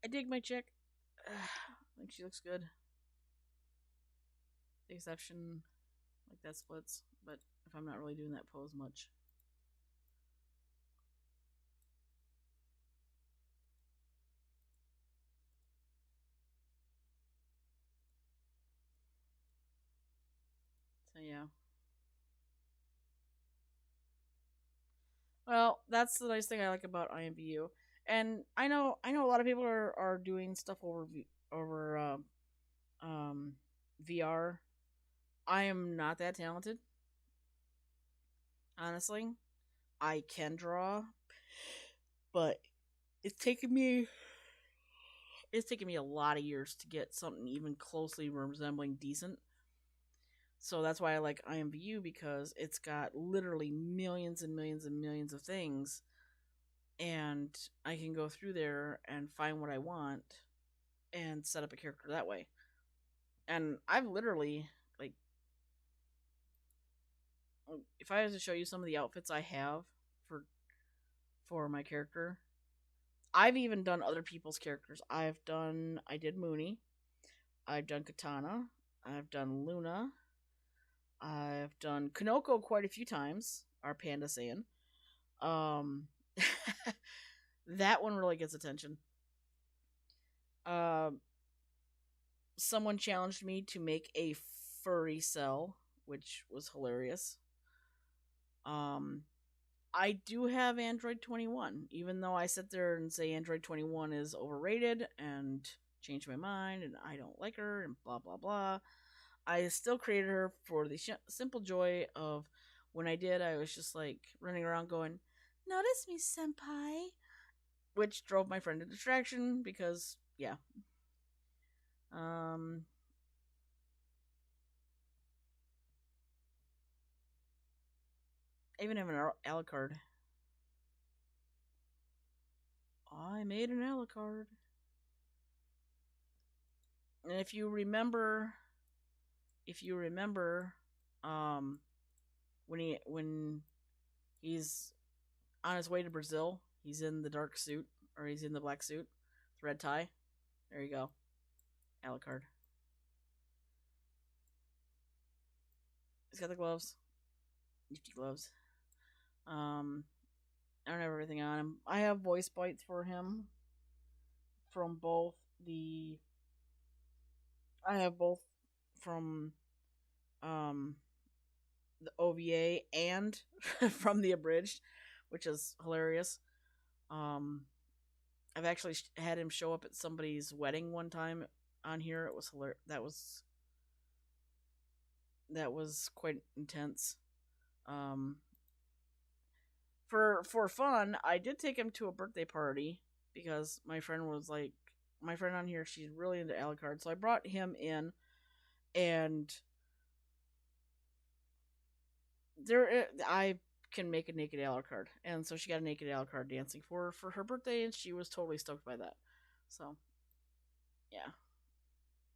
I dig my chick. I think she looks good. The exception, like that splits, but if I'm not really doing that pose much. Yeah. Well, that's the nice thing I like about IMVU. And I know a lot of people are doing stuff over um VR. I am not that talented, honestly. I can draw, but it's taken me it's taken me a lot of years to get something even closely resembling decent. So that's why I like IMVU, because it's got literally millions and millions and millions of things, and I can go through there and find what I want and set up a character that way. And I've literally, like, if I was to show you some of the outfits I have for for my character, I've even done other people's characters. I did Mooney, I've done Katana, I've done Luna, I've done Kanoko quite a few times, our Panda Saiyan. Um, that one really gets attention. Um, Someone challenged me to make a furry cell, which was hilarious. Um, I do have Android 21, even though I sit there and say Android 21 is overrated and change my mind and I don't like her and blah blah blah. I still created her for the simple joy of, when I did, I was just like running around going, "Notice me, senpai," which drove my friend to distraction because, yeah. Um, I even have an Alucard. I made an Alucard. And if you remember, um, when he's on his way to Brazil, he's in the dark suit, or he's in the black suit, the red tie. There you go, Alucard. He's got the gloves, nifty gloves. Um, I don't have everything on him. I have voice bites for him from both the. I have both from um the OVA and from the abridged, which is hilarious. Um, I've actually had him show up at somebody's wedding one time on here. It was hilarious. That was quite intense. Um, for fun, I did take him to a birthday party because my friend on here, she's really into Alucard, so I brought him in, and I can make a naked Alucard, and so she got a naked Alucard dancing for her birthday, and she was totally stoked by that. So yeah.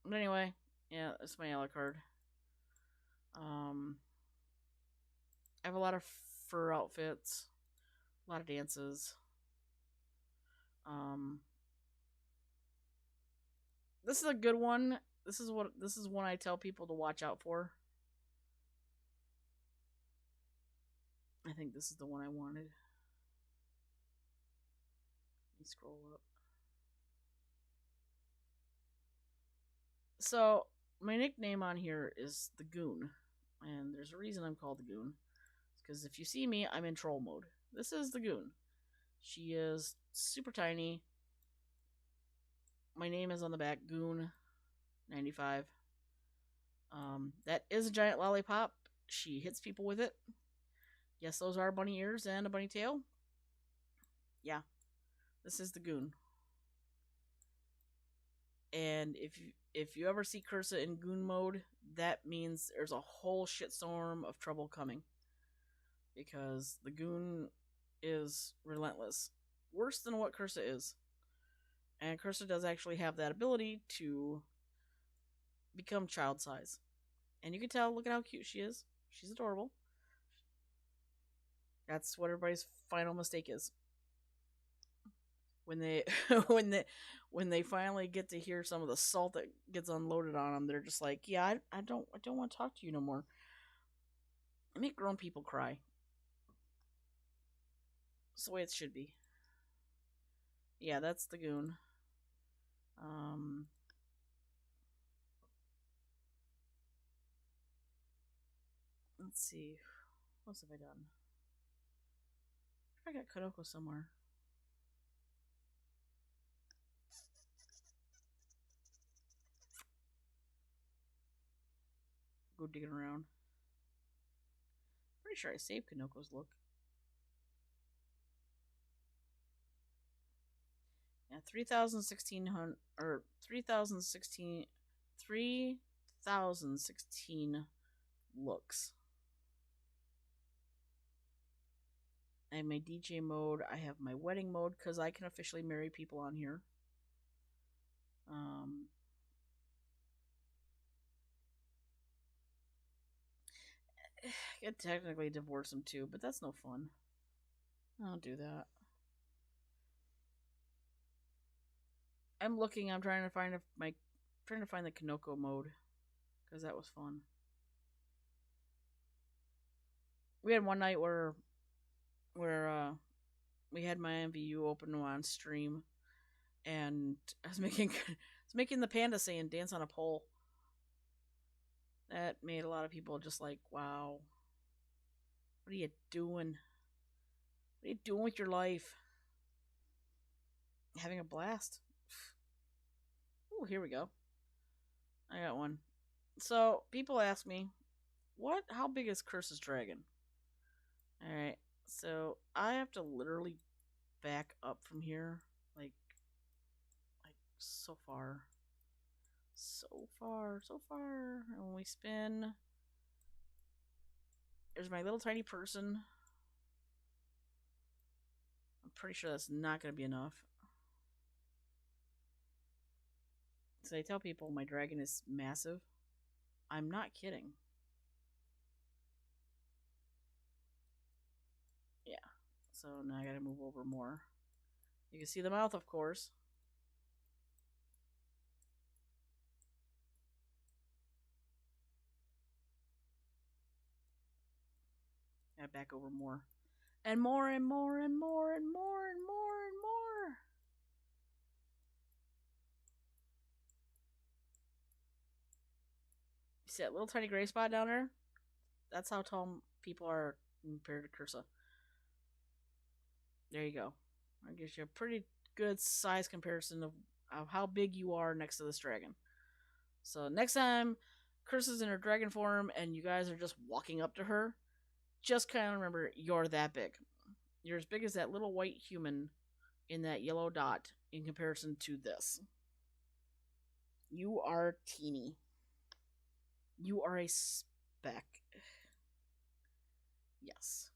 But anyway, yeah, that's my Alucard. Um, I have a lot of fur outfits, a lot of dances. Um, this is a good one. This is one I tell people to watch out for. I think this is the one I wanted. Let me scroll up. So my nickname on here is the Goon, and there's a reason I'm called the Goon. Because if you see me, I'm in troll mode. This is the Goon. She is super tiny. My name is on the back, Goon 95. That is a giant lollipop. She hits people with it. Yes, those are bunny ears and a bunny tail. Yeah, this is the Goon. And if you ever see Cursa in Goon mode, that means there's a whole shitstorm of trouble coming, because the Goon is relentless, worse than what Cursa is. And Cursa does actually have that ability to become child size, and you can tell. Look at how cute she is. She's adorable. That's what everybody's final mistake is. When they when they when they finally get to hear some of the salt that gets unloaded on them, they're just like, "Yeah, I don't want to talk to you no more." I make grown people cry. It's the way it should be. Yeah, that's the Goon. Um, Let's see. What else have I done? I got Kodoko somewhere. Go digging around. Pretty sure I saved Kanoko's look. Yeah, 3,016 or 3,016 looks. I have my DJ mode. I have my wedding mode because I can officially marry people on here. I could technically divorce him too, but that's no fun. I don't do that. I'm looking. I'm trying to find trying to find the Kanoko mode because that was fun. We had one night where we had my IMVU open on stream, and I was making the panda saying dance on a pole. That made a lot of people just like, wow, what are you doing? What are you doing with your life? Having a blast. Oh, here we go. I got one. So people ask me, how big is Curse's dragon? Alright, so I have to literally back up from here, like so far. So far. And when we spin, there's my little tiny person. I'm pretty sure that's not going to be enough. So I tell people my dragon is massive. I'm not kidding. Yeah. So now I gotta move over more. You can see the mouth, of course. I back over more. And more and more and more and more and more and more. You see that little tiny gray spot down there? That's how tall people are compared to Cursa. There you go. That gives you a pretty good size comparison of how big you are next to this dragon. So next time Cursa's in her dragon form and you guys are just walking up to her, just kind of remember you're that big. You're as big as that little white human in that yellow dot in comparison to this. You are teeny. You are a speck. Yes.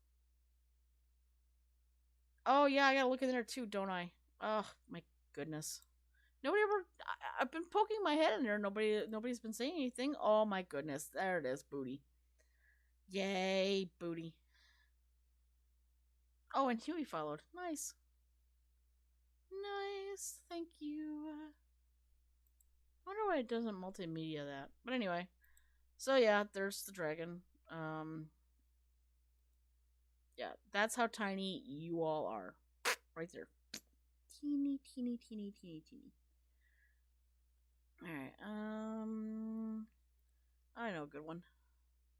Oh yeah, I gotta look in there too, don't I? Oh my goodness. Nobody ever. I've been poking my head in there. Nobody's been saying anything. Oh my goodness, there it is, booty. Yay, booty. Oh, and Huey followed. Nice. Nice. Thank you. I wonder why it doesn't multimedia that. But anyway. So yeah, there's the dragon. Yeah, that's how tiny you all are. Right there. Teeny, teeny, teeny, teeny, teeny. Alright, I know a good one.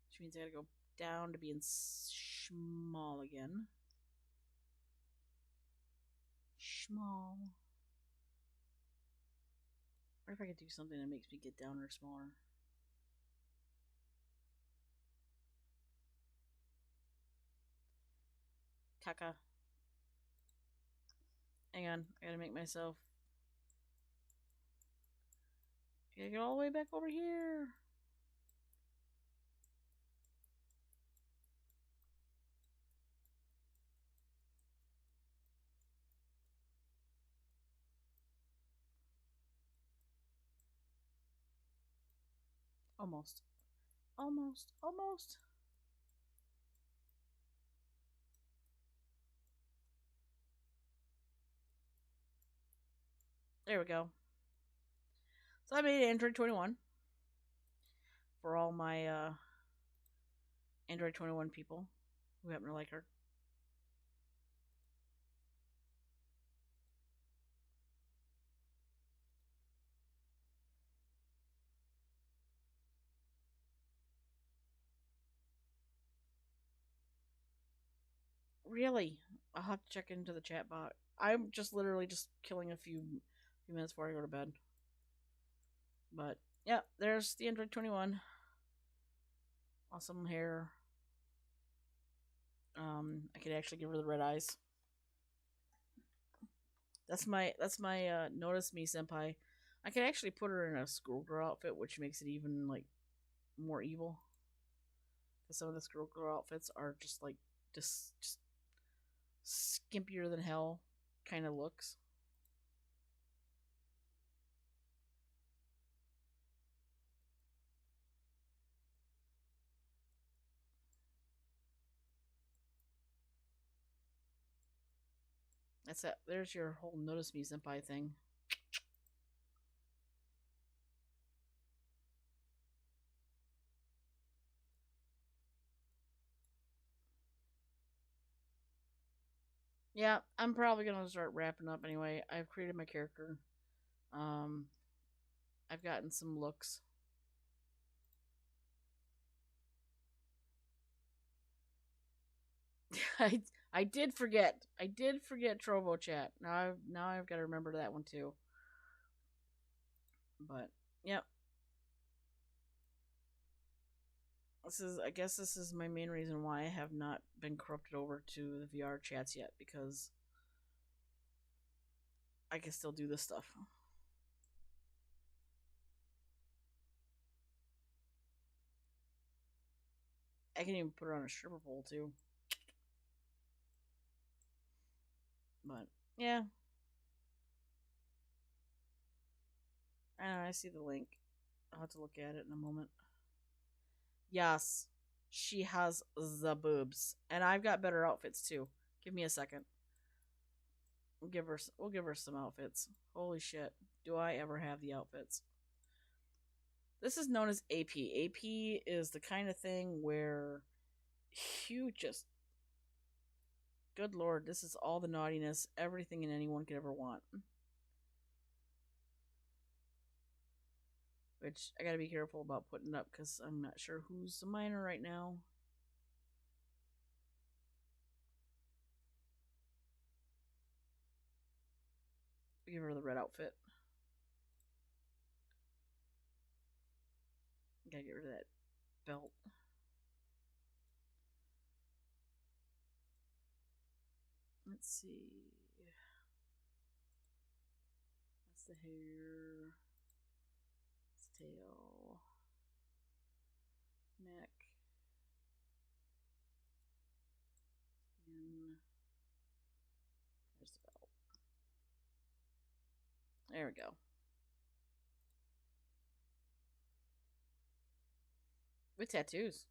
Which means I gotta go down to being small again. Small. What if I could do something that makes me get down or smaller? Caca. Hang on, I gotta make myself. I gotta get all the way back over here. Almost. Almost. Almost. There we go. So I made Android 21 for all my Android 21 people who happen to like her. Really? I'll have to check into the chat bot. I'm just literally just killing a few minutes before I go to bed. But yeah, there's the Android 21. Awesome hair. I could actually give her the red eyes. That's my notice me senpai. I could actually put her in a schoolgirl outfit, which makes it even like more evil. Because some of the schoolgirl outfits are just like just skimpier than hell kind of looks. That's it. There's your whole notice me senpai thing. Yeah, I'm probably gonna start wrapping up anyway. I've created my character. Um, I've gotten some looks. I I did forget. I did forget Trovo chat. Now I've got to remember that one too. But yep, I guess this is my main reason why I have not been corrupted over to the VR chats yet, because I can still do this stuff. I can even put her on a stripper pole too. But yeah, I know, I see the link. I'll have to look at it in a moment. Yes, she has the boobs, and I've got better outfits too. Give me a second. We'll give her some outfits. Holy shit, do I ever have the outfits? This is known as AP. AP is the kind of thing where you just, good lord, this is all the naughtiness, everything and anyone could ever want. Which I gotta be careful about putting up because I'm not sure who's the minor right now. Give her the red outfit. Gotta get rid of that belt. Let's see. That's the hair. That's the tail. Neck. Skin. There's the belt. There we go. With tattoos.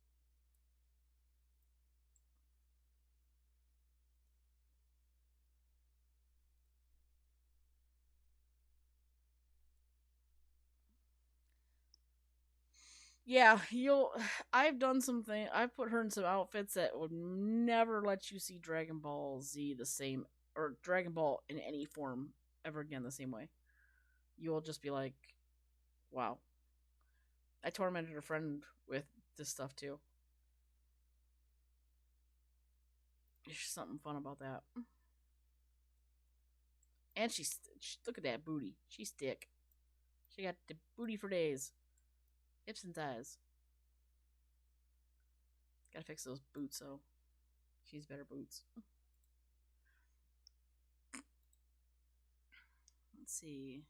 Yeah, you'll. I've done something. I've put her in some outfits that would never let you see Dragon Ball Z the same, or Dragon Ball in any form ever again the same way. You will just be like, wow. I tormented a friend with this stuff too. There's something fun about that. And look at that booty. She's thick. She got the booty for days. Hips and thighs. Gotta fix those boots though. She's better boots. Let's see.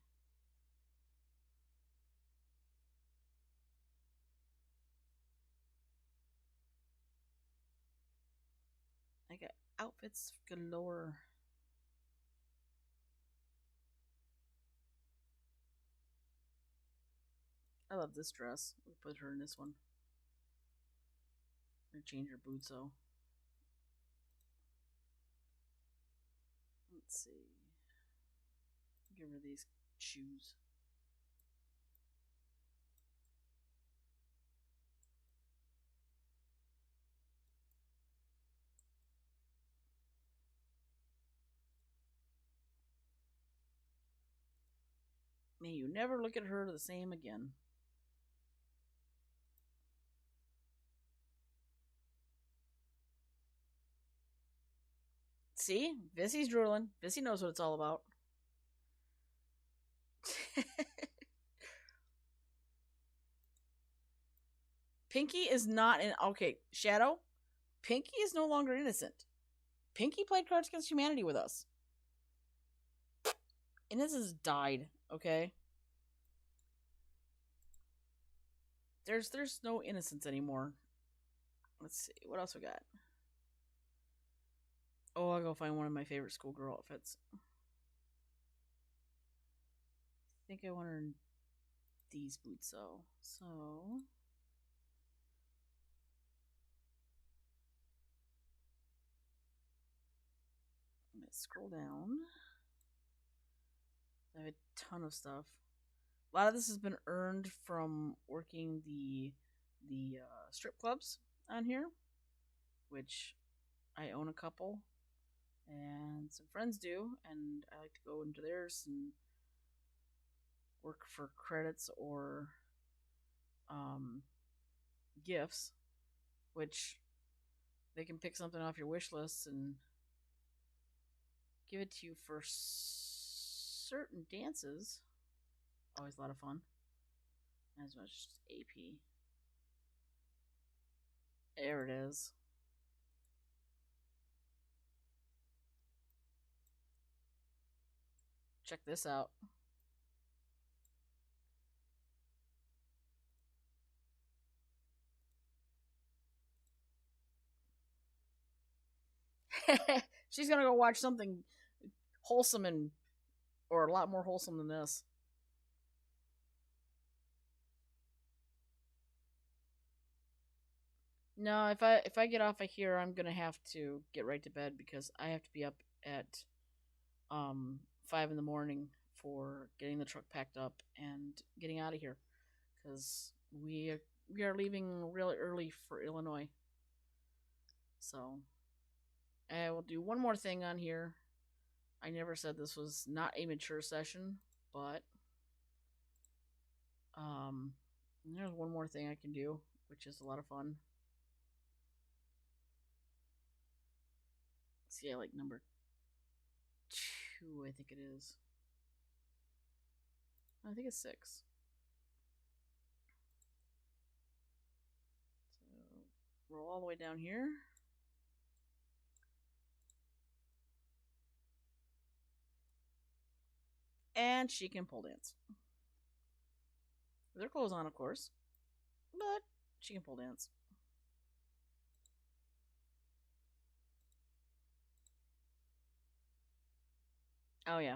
I got outfits galore. I love this dress. We'll put her in this one. I'm gonna change her boots though. Let's see. Give her these shoes. May you never look at her the same again. See? Vissy's drooling. Vissy knows what it's all about. Pinky is not in. Okay, Shadow. Pinky is no longer innocent. Pinky played Cards Against Humanity with us. Innocence died, okay? There's no innocence anymore. Let's see. What else we got? Oh, I'll go find one of my favorite schoolgirl outfits. I think I want her in these boots, though. So. Let's scroll down. I have a ton of stuff. A lot of this has been earned from working the strip clubs on here, which I own a couple, and some friends do, and I like to go into theirs and work for credits or gifts, which they can pick something off your wish list and give it to you for certain dances. Always a lot of fun. As much as AP. There it is. Check this out. She's gonna go watch something wholesome and or a lot more wholesome than this. No, if I get off of here, I'm gonna have to get right to bed because I have to be up at 5 in the morning for getting the truck packed up and getting out of here because we are leaving really early for Illinois. So I will do one more thing on here. I never said this was not a mature session, but there's one more thing I can do, which is a lot of fun. See, I like number 2, I think it is. I think it's 6. So roll all the way down here. And she can pole dance. With her clothes on, of course. But she can pole dance. Oh, yeah.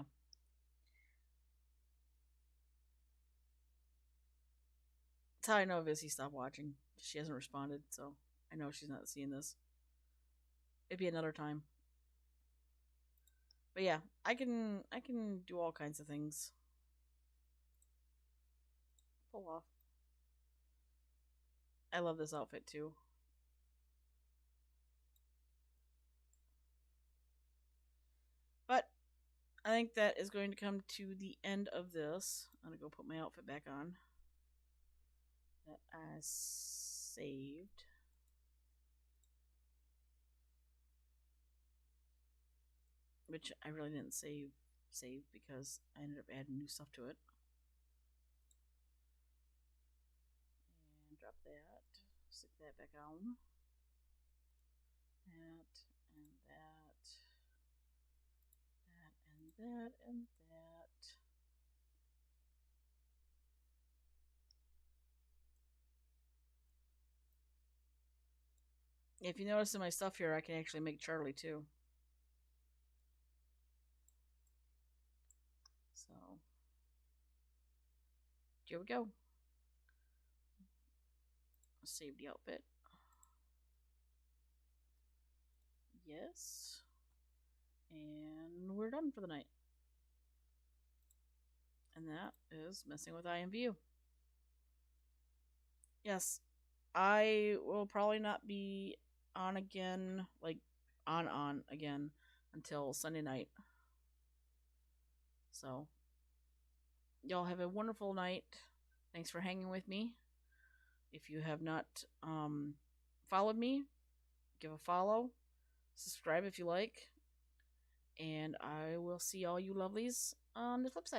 That's how I know Vissy stopped watching. She hasn't responded, so I know she's not seeing this. It'd be another time. But yeah, I can do all kinds of things. Pull off. I love this outfit too. But I think that is going to come to the end of this. I'm gonna go put my outfit back on that I saved. Which I really didn't save because I ended up adding new stuff to it. And drop that. Stick that back on. That and that. That and that and that. If you notice in my stuff here, I can actually make Charlie too. So, here we go. Save the outfit. Yes. And we're done for the night. And that is messing with IMVU. Yes, I will probably not be on again, like on again until Sunday night. So, y'all have a wonderful night. Thanks for hanging with me. If you have not followed me, give a follow. Subscribe if you like. And I will see all you lovelies on the flip side.